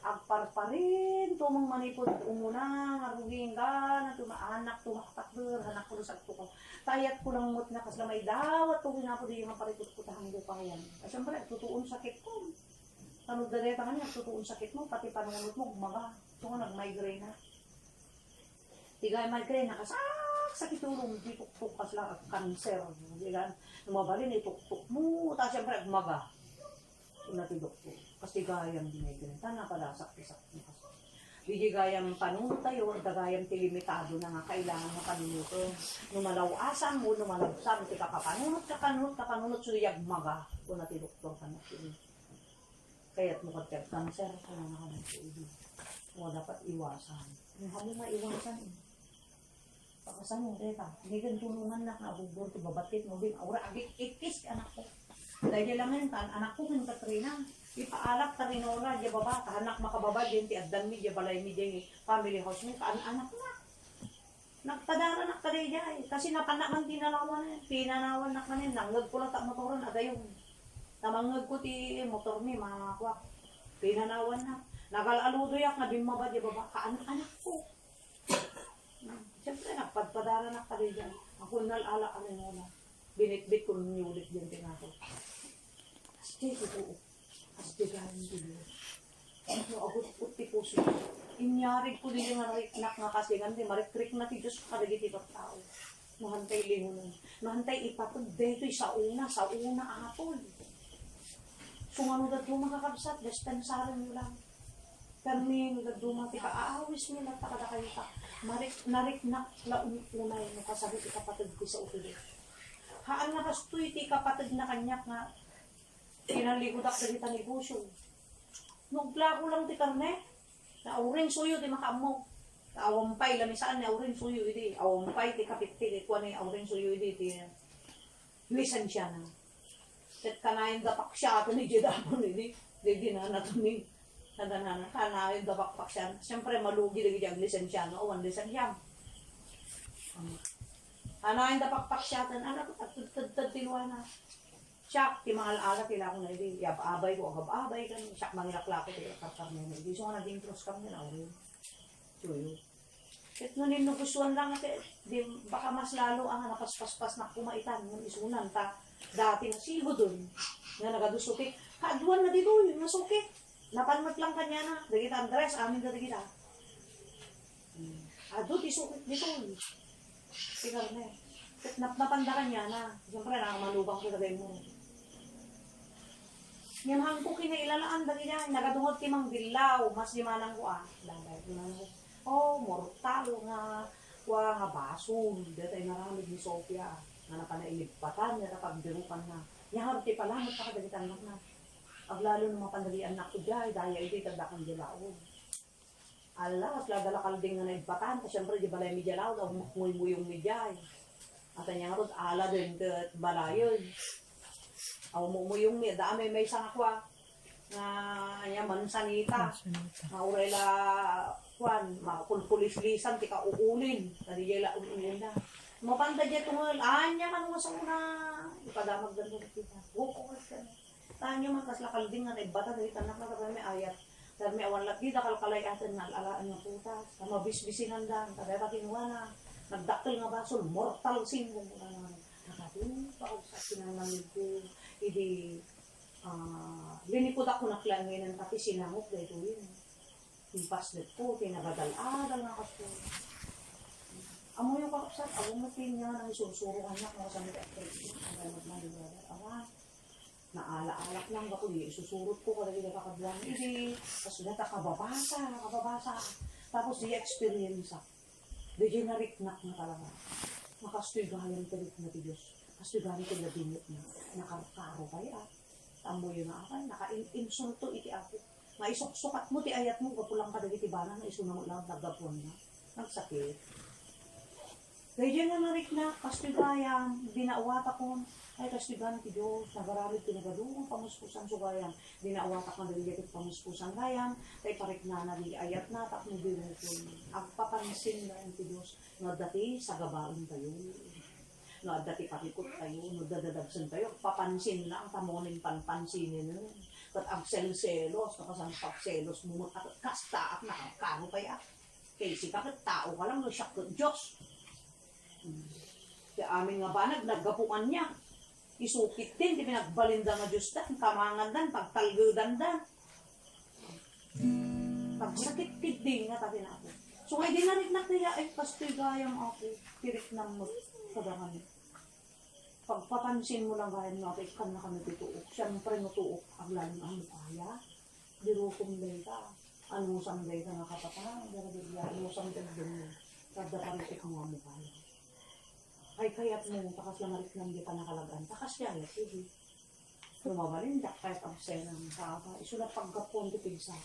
Agparparin, tumang manipod, umuna, naruging ka, na tumaanak, tumaktakber, hanak ko sa ko. Tayat ko lang mut na, kasi may dawat, tuwing nga po di yung maparikot ko tahang ko yan. Siyempre, tutuon sakit ko. Tanong dareta ka niya, tutuon sakit mo, pati panunod mo, gumaga. So nga, nag-migraine na. Tigay migraine na, sakit tulong, di tuk-tuk kas lang, cancer. Numabalin, ituk-tuk mo, tapos siyempre, gumaga. Natidok ko. Kasi gayang di migraine, tana pala, sakit-sakit mo. Di gayang panunod tayo, gayang tilimitado na nga, kailangan na panunuto. Numalawasan mo, numalabsan, tika kapanunod, suyag gumaga. Kung natidoktor ka na, kaya't mo cancer, kaya na kami sa ibig. Mo dapat iwasan. Hindi mo maiwasan eh. Pakasan mo, teta. Hindi kang tulungan na kabubor, babatit mo, aura, ikis ka anak ko. Dahil lang ngayon, anak ko, yung Katrina, ipaalak ta rinora, di baba, anak makababa, di addan mi, di balay mi, di family house mi, anak na. Nagtadara na kaday di kasi napanakan tinanawan na, pinanawan na kanin, nanggag ko lang tak motoran, agayon. Namangag ko ti motor ni, mga kwak, pinanawan na. Nagalaludoyak na bimaba, di baba, anak ko. Siyempre, nagpadpadara na kaday di. Ako nalala ka rin na. Binitbit ko niulit din tinako. Kasi ito, kasi galing dito. Ano, agot puti po siya. Inyarig ko din yung nariknak nga kasi nga, marikrik na ti Diyos kadagit ito tao. Mahantay lingon. Mahantay ipatod dito sa una apol. Sungano na doon makakabsat, despensaran mo lang. Permin, nagduma, tika, aawis nila, takadakay ka. Nariknak la unay, nakasabi ti kapatid ko sa utuloy. Haan na kastoy, ti kapatid na kanyak nga, pinalikod ak sa kita negosyo. Nugla ko lang ti karne, na uring suyo, ti makaamo. Awampay, lamisaan ni auring suyo, iti. Awampay, ti kapit-ti, kuha ni auring suyo, iti, ti lisansya na. Ket kanayin dapak siya, ito ni Jedamon, hindi na natuning. Nadanana, kanayin dapak siya. Siyempre, malugi lagi diyang lisensyano, o ang lisensyam. Kanayin dapak siya, anak ko, tagtad-tad tiluwa na. Siya, ti mga alaala, tila ko na hindi, yab-abay ko, agab-abay kan, siya, mangilakla ko, tila karkar na hindi. So, naging cross kami na, rin. Suyo. At nun yung nagustuhan lang, di, baka mas lalo ang napaspas-pas na kumaitan, yung isunan, ta, dati na sigo dun, nga nagadusuki, kaduan na dito, yung nasuki. Napanmat lang kanya na, dagita Andres, amin na dagita. Ado, disukit dito. Sigar na eh. Napanda kanya na. Siyempre, nakamalubang ko lagay mo. Yan hang ko kinailalaan dagi niya. Nagadungod ki mang dilaw. Mas limanang ko Langay ko na ko. Oh, mortal nga. Nga basol. Dito ay naramid ni Sophia. Nga napanailipatan. Nga napagbirukan na. Yan ti pala. Magpakadagitan lang na. Aglalo ng mga pandalian na ko dyan. Daya ito itagdakan dilaw. Ala, mas ladala kalding nga naibatan. Kasi syempre, di balay medya lao. Muy yung medya. At niya nga ala din kat balayon. Aw mo yung medya. Dami may isang akwa. Nga niya mansanita. Maurela, kwan, mapulpulis-lisan, tika uulin. Tadi jela uulin na. Mapanda dya tungal. Anya ka nung sa una. Ipadamag dan kita. Bukot ka na. Tanyo man kasla kalding nga naibatan. Dahil tanak na kami ayat. Dahil may awan lagi, kalkalay atin na alalaan ng putas. Mabisbisinan dan, tagay pa kinuha na. Nagdaktil nga basol, mortal sin. Nakatun, pausap sinanamid ko. Hindi, linipod ako na klangin ng tapi sinangok dahil yun. Impaslet ko, tinabadal-adal nga kasi. Amo yung kakapsat, ako matin nga nang isusurukan niya kung saan nag-activate. Ang ganot na nilala. Naala-alak lang ako, isusurot ko kada hindi kakablang. Hindi, kasi nata kababasa. Tapos di experience ako. Di nariknak na talaga. Nakastugayan ka rin na ti Diyos. Kastugayan ka na dinit na. Nakarkaro kaya. Tamo yun na ako. Naka-insulto iti ako. Maisok-sukat mo ti ayat mo. Kapulang ka dagi ti bana na isuna mo lang nagapon na. Nagsakit. Dahil na nariknak. Kastugayan. Dinaawat ako. Ay, kastigan ti Diyos, nagaramid tinagadung pamuspusan sugayan. Dinaawatak na daligatit pamuspusan gayang, tay parik na ayat na, takmo birukon. Agpapansin na ti Diyos, nga dati sa gabaon tayo. Nga dati pakikot tayo, nga dadadagsan tayo. Papansin lang, tamonin panpansinin nun. Kat ang sel-selos, nakasang pag-selos, mumut at kasta at nakakano kaya. Kasi kakit tao ka lang, no siya kat Diyos. Kaya amin nga ba, naggapukan niya. Isukit din, di pinagbalinda nga Diyos dan, kamangan dan, pagtalgudan dan. Pagsakit din nga tabi na ako. So ngay dinariknak nila, ay kastigayang ako, pirik ng magkagangan. Pagpapansin mo lang gaya nga, ikan na kami tituok. Siyempre nutuok, aglalim ang mukaya. Dirukom day ka. Anusang day ka nga kapatang, anusang day din mo. Kada paritik mo ang mukaya. Ay kaya't mo, takas lang narik di pa nakalagaan. Takas yan, sige. Lumabalindak, kahit ang senang kaka. Isulat paggapon di pigsa.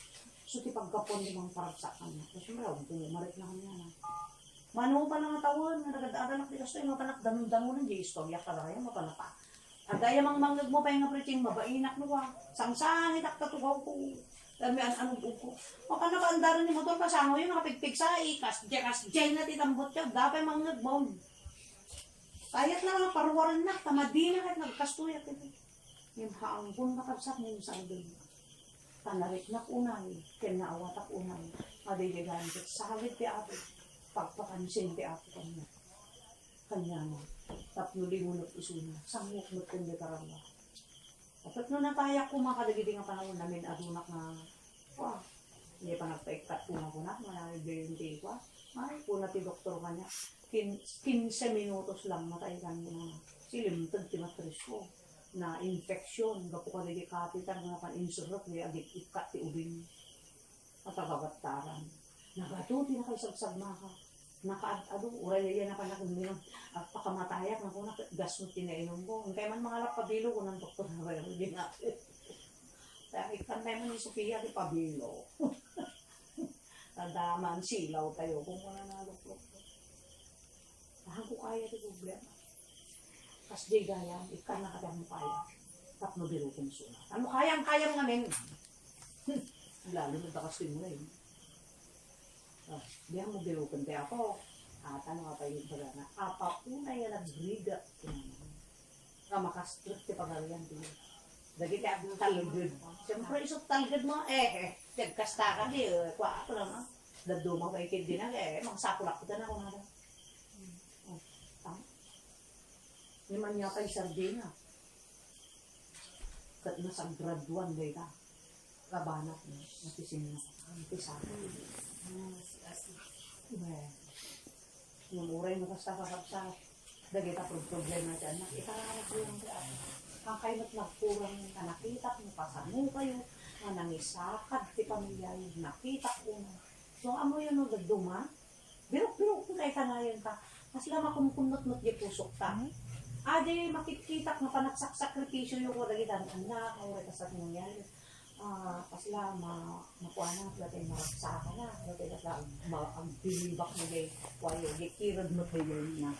So ti paggapon di mga paragsa kanya. Kasi maraw, marik na kanya na. Mano pa lang tawon, nagadadak di kasto, yung mapanak danong-danong ng di istorya ka na kayo, mapanapa. Ang daya mang manggag mo pa yung preaching, mabainak nuwa. Sangsanit ak tatugaw ko. Dami anong buko. Mapanakaandaran ni motor kasango yun, nakapigpig sa ikas. Jay na titambot ka, dapay manggag mo. Kahit lang ang paruwaran na, tamadi na kahit nagkastuyat ito. Yung haangkon na kapsat niyo sa idol. Tanarik na unay, kinaawatak unay. Madidigan ko, salit ti ato. Pagpakansin ti ato kanya. Kanya mo. Tapnulimunot isuna. Sangmuk mo kundi karamba. Dapat nung natayak ko makadagidi nga panahon namin adunak na, wah, hindi pa nagpaikat kuna-kuna, manay 20 ko. Ay, kuna ti doktor kanya. 15 minutos lang matay kami na silimtad ti matris ko na infeksyon gapo ka dili kapitan nga kan insurot ni agit ikat ti ubing at agabataran nagatuti na kay sagsag maka nakaado uray yan na panagminong at pakamatayak na ko na gasmot tinainom ko kay man mga lapabilo ko ng doktor na bayo di nga dahil kantay man ni Sofia di pabilo tadaman silaw tayo kung wala na doktor. Tahan ko kaya ito problema. Kas di gaya, ikan na kaya mo kaya. Tap no biro kong suna. Ano kayang namin? Lalo na takas mo na yun. Di mo biro kong kaya ako. At ano ka pa yung baga na, apa una yan nagbriga. nga makastrip ti pagalian ti. Dagi ka ang talgid. Siyempre isok talgid mo, nagkasta ka di, kwa ako lang, daduma kay kid din magsapulak ko na ako nga. Naman niya kay sardina. Kat na sa grade 1 gay ka. Kabanat niya, natisin na. Natisan. Yung uray mo kasta kakapsa. Dagi ta problema dyan. Ikararap yun ang daan. Ang kainot nagkurang ka nakita mo, pasano kayo, nga nangisakad ti pamilya yun, nakita ko na. So, amo yun nung duma, birok-birok kung kay kanayan ka, mas lama kumukunot-not di pusok ta. Adi, makikita nga panagsak-sakripisyo yung ko, dagi dan, anak, ang uray kasat mo yan. Pasla, makuha na, latay magsaka na, latay na, ang bilibak mo gay, wayo, gikirad mo kayo na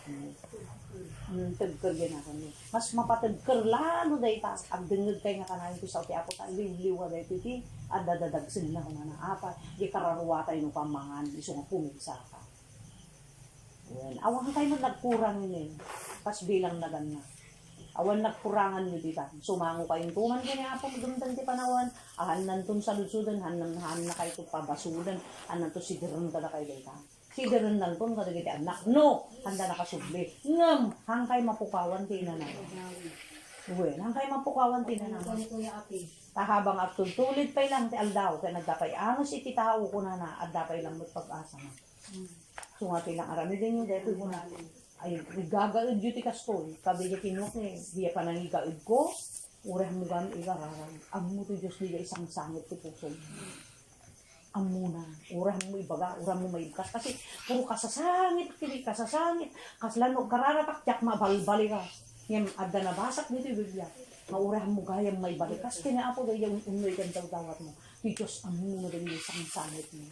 tagkar yan na kami. Mas mapatagkar lalo dahi ta, ang dingag kayo nga kanayin ko sa uti ako ta, liwa dahi piti, at dadadagsin na kung na apa, gikararuwa tayo ng pamangan, iso nga pumigsa ka. Awang kayo nagkurang yun pas bilang na gana. Awan nagkurangan nyo dita. Sumango kayong tuman kaya po dumdan di panawan. Ahan nantun sa lusudan, han na kayo ito pabasudan, han nantun sidiran ka na kayo dita. Sidiran nantun ka na dito anak. No! Handa na kasubli. Ngam! Hangkay mapukawan tina na. Uwe, hangkay mapukawan tina na. Tahabang at tulid pa lang ti aldaw. Kaya nagdapay anos ititao ko na na. At dapay lang mo't pag-asa na. So nga tilang arami din yung dito ko na. Ay, nagagaod yun ti kastoy. Kabi niya kinok eh. Diya pa nangigaod ko. Ureh mo gano'n igararang. Ang mo to Diyos niya isang sangit ti puso. Ang muna. Ureh mo ibaga. Ureh mo maibkas. Kasi puro kasasangit. Kili kasasangit. Kaslan o kararatak. Tiyak mabalbali ka. Yan, adda na basak dito yung Biblia. Maureh mo gayang may balikas. Kinaapo daw yung unoy kang dawdawat mo. Ti Diyos ang muna daw yung isang sangit mo.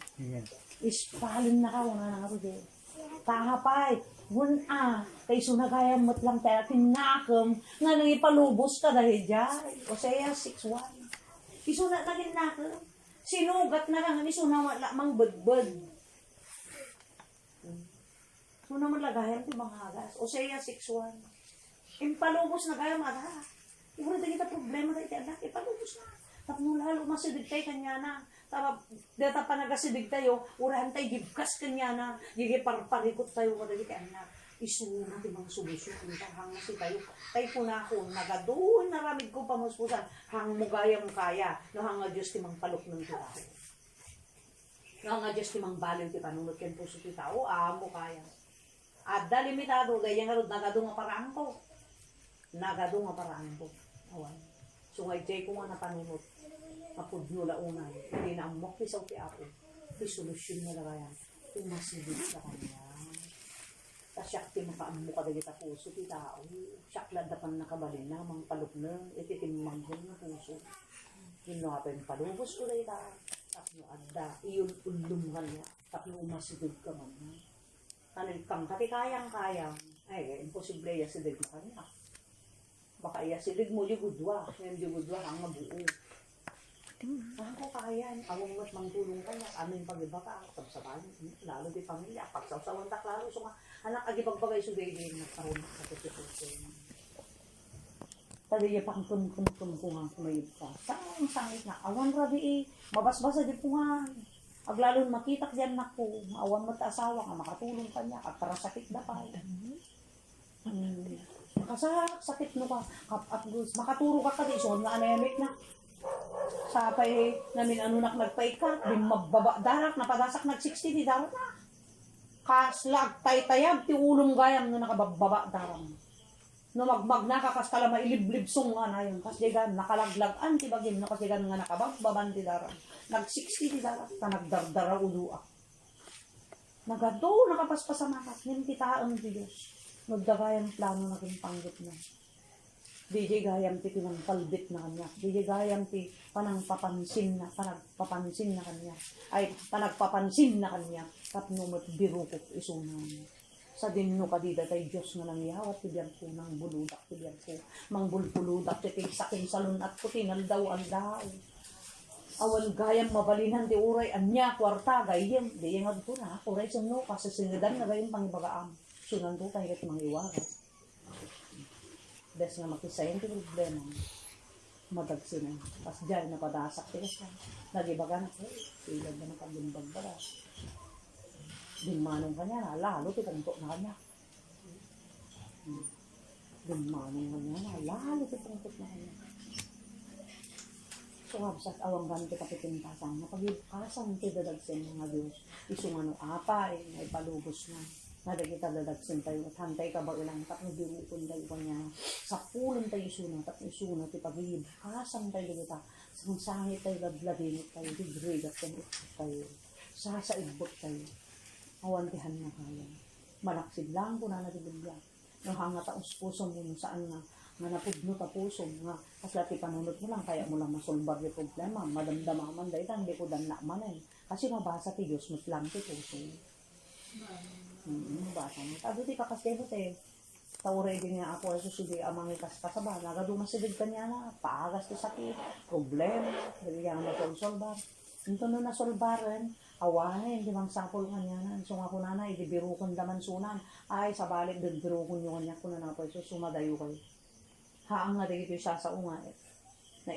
Ispalin na ka. Wala na nga rin. Tahapay. Kay sunagayan mo't lang tayo tinakam nga nang ipalubos ka dahil dyan. O saya 6-1. Isuna ka tinakam. Sinugat na lang. Isuna mang budbud. Suna man lagayan ti mga hagas. O saya 6-1. Impalubos na kaya mga. Iwala tayo kita problema tayo. Ipalubos na. Tapos lalo masidig tayo kanya na. Tapos data pa nagasidig tayo, urahan tayo, gibkas kanya na, gigiparparikot tayo, kadali kaya na, isu natin mga solusyon, hang nasi tayo, tayo po na ako, nagadoon, naramid ko pamuspusan, hang mugaya mo kaya, no hang nga Diyos timang palok ng tao. No hang nga Diyos timang balin ti panunod ken puso ti tao, mo kaya. Adda limitado, gaya nga rin, nagadong nga paraan ko. Nagadong nga paraan ko. Awan. So ngay jay ko nga napanunod. Mapudyo launay, hindi na amok pisaw ti apo, ti solusyon na lagayan, ti masigit sa kanya. Tasyak ti makaamok ka dagita puso ti tao, syaklad na pang nakabalin na, mga paluknang, ititimmanggol na puso. Yun na nga palubos ko na ita, tapno adda, iyon ulum ka niya, tapno masigit ka man. Kanil kang kati kayang-kayang, ay, imposible ya sidig mo kanya. Baka iya sidig mo ligudwa, yung ligudwa ang mabuo. Ako kaya, awang mo't mangtulong ka niya, aming pag-ibaka, sabsaban, lalo di pamilya, pagsawsawan tak lalo, so nga, anak, agipagbagay sugay din, nagkaroon sa katutusin. Tadi niya pang kun ko nga kumayib ka. Saan ang sangit na, awan rabi mabasbasa di po nga, aglalon makitak dyan na ko, awan mo't asawa nga, makatulong ka niya, at para sakit na pa. Sakit mo ka, at makaturo ka ka di, so nga anemic na. Sapay namin anunak nagpaikat, di mababa darak, napadasak nag-60 di darak na. Kaslag tay-tayab, ti ulong gayam na nakababa darak. No magmag na kakas kala mailiblib song nga na yun. Kasi gan nakalaglagan ti bagim, kasi gan nga nakabagbaban ti darak. Nag-60 di darak, ta nagdardara ulua. Nagado, nakapaspasamakas, nimtitaang di Diyos. Nagdagayang plano na panggit na. DJ gayam ti pinang palbit na kanya. DJ gayam ti panagpapansin na kanya. Ay, panagpapansin na kanya. Tapno mo't birukot isunan. Sa dinno kadida tay Diyos nga nang yawat ti biyan ko nang buludak ti biyan ko. Mang bulpuludak ti sakin salun at puti naldaw. Awan gayam mabalinan ti uray anya kwarta gayam. Di yung adto na. Uray suno kasi sinidan na gayam pangibagaam. Sunan to tayo kat mga iwagat. Des nga makisayin ti problema. Madagsin na. Tapos dyan, napadasak tigas na. Nagibaga na. Silad na nakagimbag ba na. Dinmanong kanya na. Lalo tipuntok na kanya. Dinmanong kanya na. Lalo tipuntok na kanya. So, kapsat awang ganito kapipintasang. Napag-ibukasan ti dadagsin mga Diyos. Iso nga no apay. May palubos na. Nadagita dadagsin tayo. At hantay ka ba ilang tapno dirupon tayo kanya. Sa pulong tayo isuna. Tapno isuna. Ti pag-ibukasan tayo dito. Sang sangit tayo. Labladinit tayo. Digregat tayo. Sasaigbot tayo. Awantihan na kaya. Malaksid lang po na natibigyan. Yung hanga taos puso mo saan nga napudno ta puso nga kaslati panunod mo lang kaya mo lang masolbar yung problema. Madamdama man dahil hindi ko danla man eh. Kasi mabasa ti Diyos mo lang ti puso. Mabasa mo. Tado ti kakasibot eh. Taure din niya ako ay susudi amang ikas kasaba. Nagadumasigid ka niya na. Paagas ti sakit. Problema. Dali niya masolbar. Ito no nasolbaran. Awanin, di bang sapol nga niya na. So nga po na idibirukon daman sunan. Ay, sa balik, dibirukon nyo kanya ko na na po. So, sumadayo kayo. Haang nga dito yung sasaunga eh. Na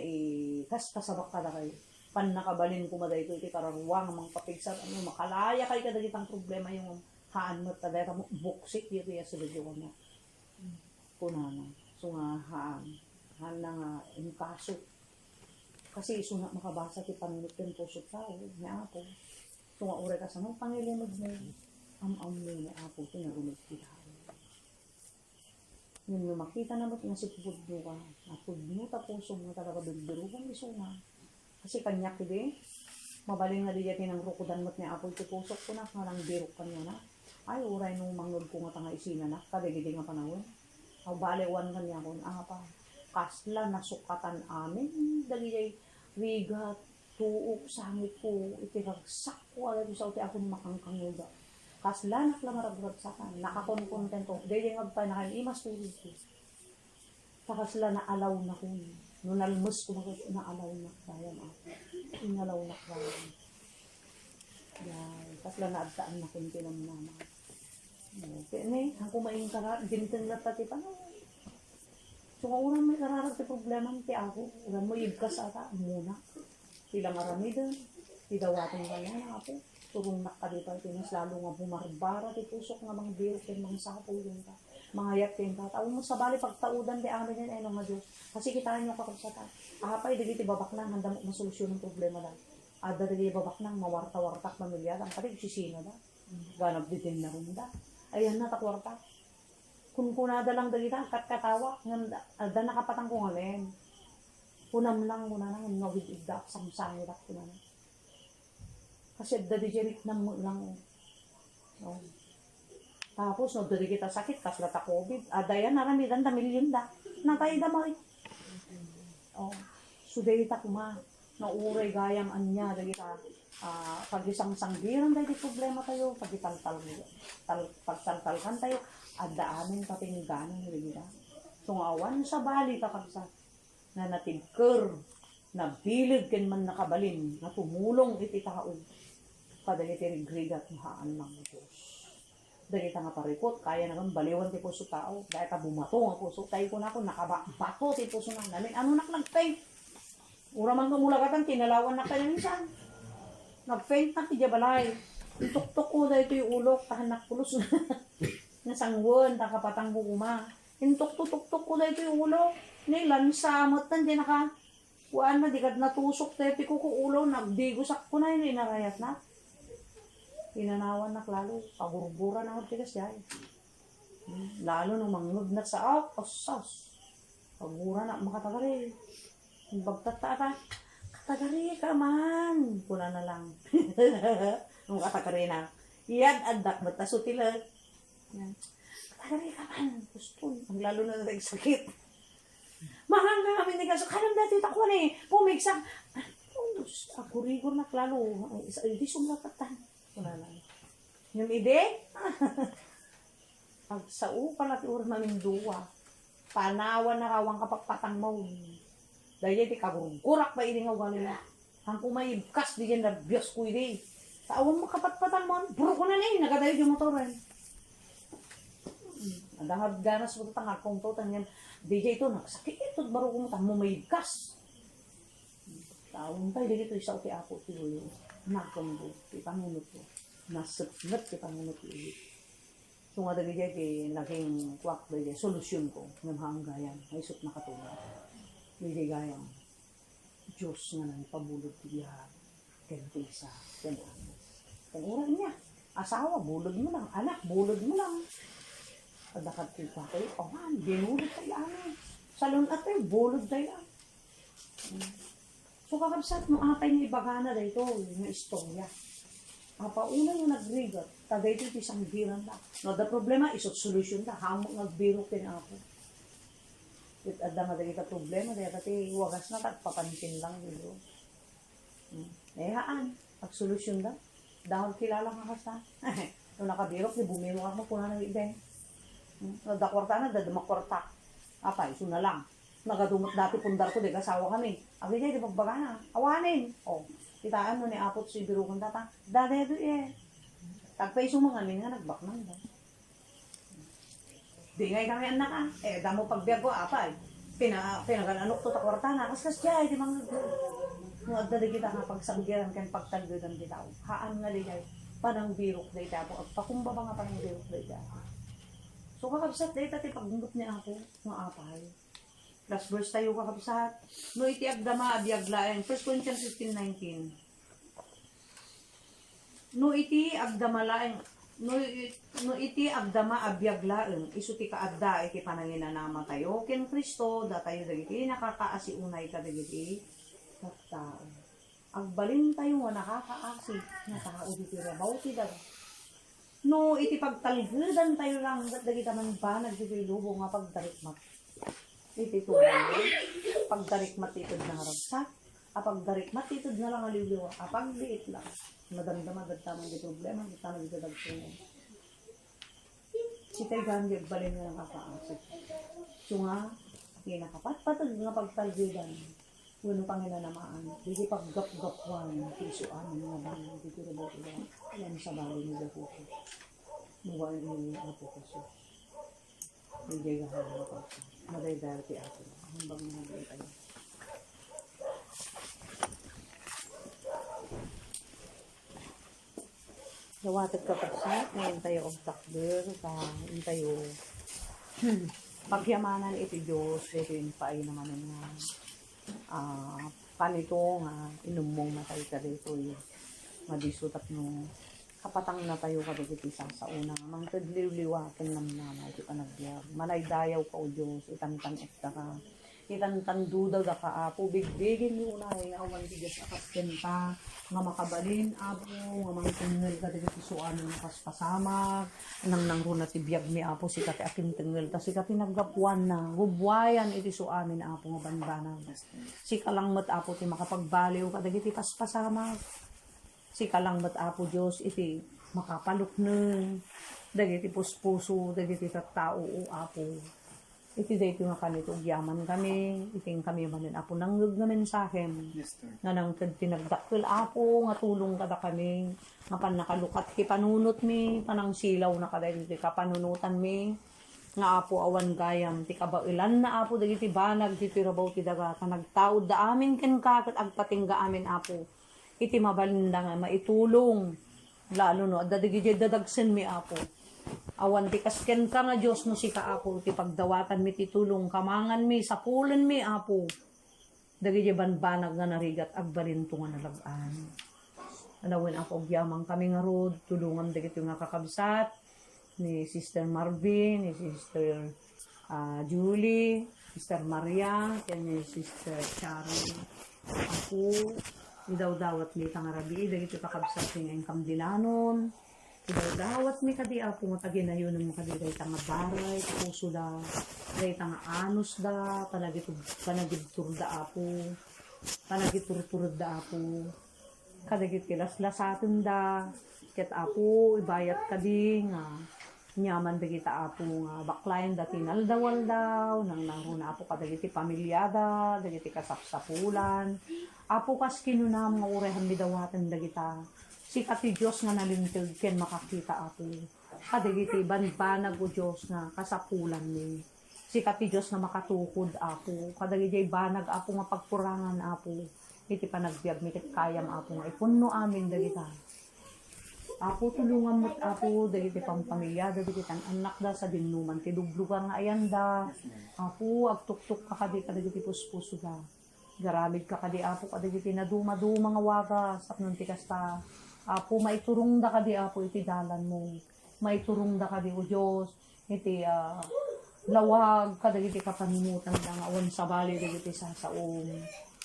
kasabak ka na kayo. Pan nakabalin ko maday ko iti kararuwang, mga papigsat, makalaya kayo ka dagitang problema yung haan mo, taday ka mo, buksik, dito yung sulod yung kanya. Kunana. So nga, haan na nga, yung kaso. Kasi iso na makabasa ti panunod yung puso tao, niya ako. So nga, ure ka sa mga pangilimod mo, am-am mo na ako, tinarunod kita. Yun yung makita na ba't nasipupod mo ka, napod mo tapuso mo talaga bigbiro kang iso na. Kasi kanyak hindi, mabaling na diya tinang rukudan mo't niya apoy ti pusok ko na, nga lang birok kanya na. Ay, uray nung mangnod ko nga tanga isina na, kadigidi nga panahon. Aw, baliwan kanya ko, pa, kasla nasukatan amin, dali rigat, tuok, sangit ko, itiragsak ko, alam ko sa uti ako makangkanguda. Kasla naklamaragrat sa kan, nakakonkontento, dahil yung agpa na kayo, imas tuloy ko. Kasla na alaw na ko, nung nalmus ko na alaw na kaya ako. Inalaw na kaya. Kasla na agtaan na kung tinamnama. Kaya ne, ang kumain karar, gintin na pati pa na. So kung unang may kararag ti problema ti ako, unang mo ibkas ata, muna. Silang aramidan, tidawatin kanya na ako. Turong nakalipan tinas lalo nga bumarbara ti pusok nga mga birok yung mga sapol yung ka. Mga yakin ka. Tawag mo sa bali pagtaudan di amin yun ay nga Diyos. Kasi kitaan nyo kakabsatan. Apay, dili babak lang, handa mo masolusyon ng problema lang. Ada dili babak lang, mawarta-wartak pamilya lang. Pati sisina da. Ganap din na rin da. Ayan na, takwarta. Kung kunada lang dali da, katawa. Da nakapatang ko ngayon. Kunam lang, ngawid igda, samsangit ako na. Kasi dadigerik na mo lang. No. Tapos, no, dali kita sakit, kaslata COVID. Adayan, naramidan da, milyon da. Natay da mo eh. Oh. Sudayita kuma, nauray gayam anya, dali ka, pag isang sanggiran, dali problema tayo, pag pagtaltalkan tayo, ada amin patingganan, dali ka. Tungawan sa bali, kakabsa, na natigker, na bilig ken man nakabalin, na tumulong iti tao. Padali tirigrigat mahaan ng Diyos. Dali ta nga parikot, kaya naman baliwan ti puso tao. Dahil ta bumato nga puso, tayo ko na ako, nakabato ti puso nga namin. Ano naklagpay? Ura man kamulagatan, tinalawan na kayo minsan. Nag-faint na ti jabalay. Ituktok ko dahil ito yung ulok, tahanak pulos na. Nasangwon, takapatang bukuma. Intuktok-tuktok ko dahil ito yung ulok. Nilansamot na, di naka, kuan na, di kad natusok, tepi ko ulo, nagdigosak ko na yun, inarayat na. Pinanawan na klalo, pagurgura na magtigas dyan. Lalo nung mangnod na sa asas. Pagura na, makatagari. Bagtata, katagari ka man. Kuna na lang. Nung katagari na. Yan, adak, matasutila. Katagari ka man. Gusto, ang lalo na nagsakit. Mahal na kami ni kaso, kanang dati takwa ni, pumigsak. Ako rigor na klalo. Hindi sumapatan. Wala lang. Yung ide, pag sao pala ti ura maminduwa, panawan na kawang kapagpatang mo. Dahil di kagurgurak ba ini nga ugali na. Ang kumayibkas, di yan nabiyos ko ide. Sa awang makapatpatang mo, buro ko na na nagadayo yung motoran. dangag ganas mo tanga kung to tanyan DJ ito sakit ito baro kung tamo may gas. Taon tayo dito isa ti apo ti ulo. Nakambo ti pangunot ko. Nasutmet ti pangunot ko. So nga DJ ti naging kwak DJ solusyon ko ng hanggayan ay sut nakatulong. DJ gayang Diyos nga nang pabulod ti diha. Kentisa, kan orang niya. Asawa, bulod mo lang. Anak, bulod mo lang. Padakat kita kayo, man, binulod tayo amin. Salon at tayo, bulod tayo. So kakabsat mo atay ng ibagana dito, yung istorya. Una yung nagrigat, tagay ito isang biran na. No, the problema, isot solusyon na. Hamok nagbiro kin ako. At ada nga dahil ka problema, dahil kati wagas na, papansin lang dito. Haan, pag-solusyon na. Dahil kilala ka kasta. Nung nakabirok, di bumiro ka mo kuna ng ibeng. Nadakwarta na, dadamakwarta. Apay, so na lang. Nagadumot dati pundar ko, di kasawa kami. Abi di pagbaga na. Awanin. O, kitaan mo ni Apot si biro kong tata. Dade do eh. Tagpay sumangamin nga, nagbaknang ba. Di ngay kami anak ah. Damo pagbiyago, apay. Pinagananok to takwarta na. Kaskas jay, di mga mga dali kita nga pagsanggiran kan pagtagdagan kita. Haan nga ligay panang birok day ta po. Pakumbaba nga panang birok day ta. So kakabsat day ta ti pagundot niya ako nga apay. Last verse tayo kakabsat. No iti agdama abiyag laeng 1 Corinthians 15:19. No iti agdama laeng no iti agdama abiyag laeng isu ti kaadda iti pananginanama tayo ken Kristo da tayo dagiti nakakaasi unay ka dagiti tao. Agbalin tayo nga nakakaasi na tao dito rabaw ti daga. No iti pagtalgedan tayo lang dagiti man ba nagditi lubo nga pagdarikmat. Iti tuloy pagdarikmat itod na haragsak, pagdarikmat itod na lang aliwliwa, pagdiit lang. Madamdama dadtamang di problema, di tamang di dagtungan. Si tayo gandi agbalin nga nakakaasi. So nga kinakapatpatod nga pagtalgedan. Wano panginanamaan, hindi paggap-gapwan, tisuan, mga bang, dito na ba ito yan sa bali ni Zapuko. Muwaan ni Apokoso. Hindi gahawa pa. Maday-darti ako. Hambang mga bita niya. Gawatag ka pa siya, ngayon tayo ang takder, ngayon tayo pagyamanan ito Diyos, ito yung paay naman nga. Panito nga inumong na tayo ka dito madisutat no kapatang na tayo ka dito sa una mang tadliw-liwakin nam nama ito ka nagbiag manay dayaw ka o Diyos itantan ekta ka itantan dudaw da ka apo bigbigin mo na awan tigas akasken ka nga makabalin apo nga mang tunggal ka dito suan ng paspasama nang nangruna ti biag mi apo si kati akin tunggal ta si kati naggapuan na gubwayan iti suamin apo nga banbanang si kalangmet apo ti makapagbaliw ka dagiti paspasama si kalangmet apo Dios iti makapalukneng dagiti puspuso dagiti tattao o apo iti dito nga kanito yaman kami iting kami manin apo nanggag na mensahem nga nang tinagdakkel apo nga tulong kada kami nga panakalukat ki panunot mi panang silaw na kada iti kapanunutan mi nga apo awan gayam ti kabailan na apo dagiti banag ti rabaw ti daga nagtaud da amin ken ka ket agpatingga amin apo iti mabalinda nga maitulong lalo no adagiti dadagsen mi apo awan ti kasken ka nga Diyos no si ka apo ti pagdawatan mi ti tulong kamangan mi sapulen mi apo dagiti banbanag nga narigat agbalin to nga nalagaan anawin ako gyamang kami nga rod tulungan dagiti nga kakabsat ni Sister Marvin ni Sister Julie Sister Maria ken ni Sister Charlie ako idawdawat mi tangarabi dagiti kakabsat ni engkam dilanon idawdawat mi kadi apo nga taginayon mo kadi day tanga baray puso da day tanga anos da panagidtur da apo panagiturturod da apo kadagit kilaslasatun da ket apo ibayat kadi nga nyaman dagita apo nga baklayan da tinaldawal daw nang naruna apo kadagiti pamilyada dagiti kasapsapulan apo kas kinunam nga urehan mi dawatan dagita si kati Diyos nga nalintig ken makakita apo Kadagiti banbanag o Diyos nga kasapulan ni. Sikat ti Diyos nga makatukod apo. Kadagiti banag apo nga pagpurangan apo. Iti panagbiag mi ket kayam apo nga ipunno amin dagita. Apo tulungan mo't apo dagiti pampamilya dagiti tan anak da sa dinuman ti dublugan nga ayanda. Apo agtuktuk ka kadagiti puspuso da. Garamid ka kadi apo kadagiti naduma-duma nga wagas tapnon ti kasta. Apo maiturong da kadi apo iti dalan mo. Maiturong da kadi o Dios iti lawag kadagiti kapanimutan da nga awan sa bali dagiti sasaom.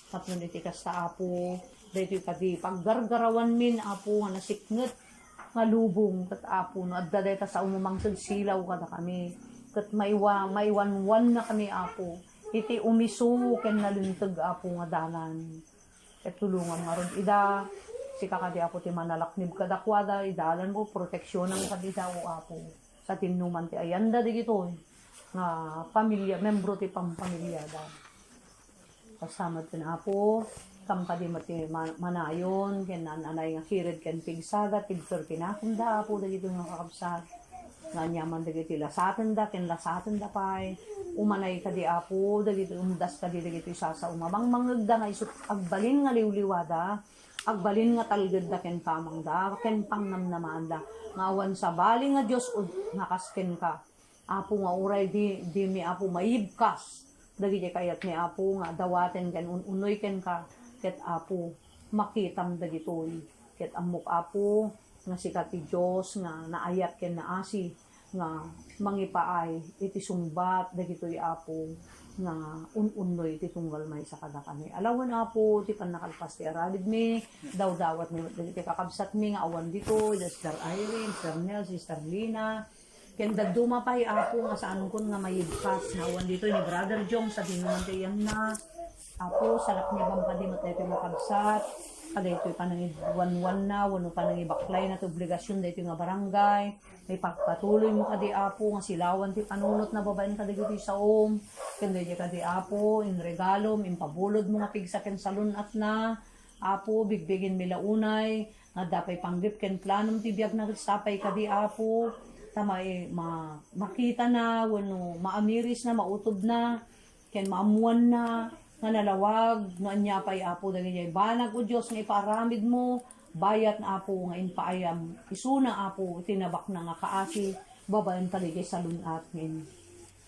Tapnon iti kasta apo dagiti kadi paggargarawan min apo nga nasiknget nga lubong kat apo no adda dayta sa umumang silaw kada kami kat maiwanwan na kami apo iti umisu ken nalunteg apo nga dalan ket tulungan maron ida sika kadi apo ti manalaknib kadakwada idalan mo proteksyonan kadi daw apo sa tinuman ti ayanda digitoy nga pamilya membro ti pampamilya da kasama tin apo kam kadi mati manayon ken anay nga kired ken pigsada tigter pinakunda apo dagito nga kakabsat nga nyaman dagiti lasaten da ken lasaten da pay umanay kadi apo dagito umdas kadi dagito sa umamang mangegda nga isut agbalin nga liwliwada agbalin nga talged da ken pamangda ken pangnamnamaan da nga awan sa bali nga Dios nga kasken ka apo nga uray di mi apo maibkas dagiti kayat ni apo nga dawaten ken unoy ken ka ket apo makitam dagitoy ket amok apo nga sikat ti Dios nga naayat ken naasi nga mangipaay iti sumbat dagitoy apo nga ununnoy ti tunggal may sa kadakami alawan apo ti panakalpas ti aradid mi dawdawat mi dagiti kakabsat mi nga awan dito Sister Irene, Sister Nel, Sister Lina ken dagduma pay apo nga saan kun nga mayibkas nga awan dito ni Brother Jong sa dinuman ti na apo salak niya bang kadimot na ito makabsat kada ito panangibuan-wan na wano panangibaklay na ito obligasyon na ito nga barangay may pagpatuloy mo kadi apo nga silawan ti panunot na babaen kada ito sa kanda niya kadi apo in regalo impabulod mo nga pigsaken sa lunat na apo bigbigin mila unay nga dapay panggip ken planom ti biag na sapay kadi apo tamay makita na wano maamiris na mautob na ken maamuan na nga nalawag nga anyapay apo dagiti banag o Dios nga iparamid mo bayat na apo nga inpaayam isuna apo tinabak na nga kaasi babaen taligay sa lunat ngin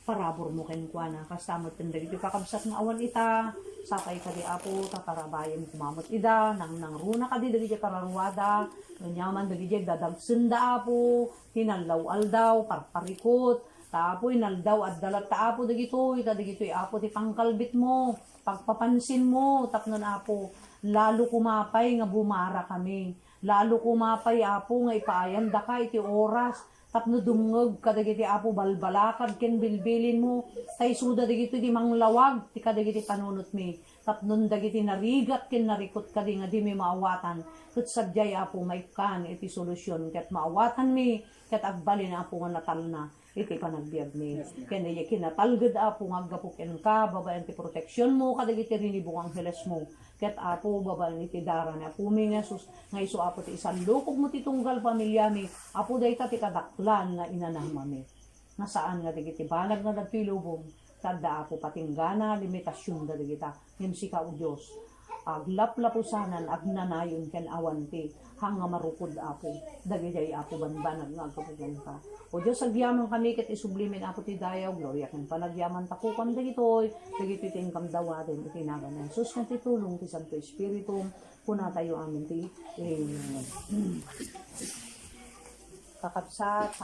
parabor mo ken kuana kastamot ken dagiti kakabsat nga awan ita sapay kadi apo tatarabayan kumamot ida nang runa kadi dagiti kararuada ganyaman dagiti dadagsen da apo tinanlaw aldaw parparikot tapo inaldaw at dalat ta apo dagitoy kadagitoy apo ti pangkalbit mo pagpapansin mo tapnon apo lalo kumapay nga bumara kami lalo kumapay apo nga ipaayam da ka iti oras tapno dumngeg kadagiti apo balbalakad ken bilbilin mo tay suda dagiti di manglawag ti kadagiti panunot mi tapnon dagiti narigat ken narikot kadi nga di mi maawatan ket sadyay apo maikkan iti solusyon ket maawatan mi ket agbalin apo nga natalna iti panagbiag mi ken iya kinatalged apo nga aggapuken ka babaen ti proteksyon mo kadagiti rinibong angheles mo ket apo babaen iti daran apo mi nga sus nga isu apo ti isalukog mo ti tunggal pamilya mi apo dayta ti kadaklan nga inanama mi nga saan nga dagiti banag nga nagtilubong kada apo patinggana limitasyon da dagita ngem sika o Dios aglaplapusanan agnanayon ken awanti hanga marukod apo dagiti apo banbanag nga agkapuken ka o Diyos, agyaman kami ket isublimin apo ti dayaw, gloria ken panagyaman takukan dagitoy, dagitoy ti kamdawa den iti nagan ni Jesus ken ti tulong ti Santo Espiritu, kuna tayo amin ti kakabsat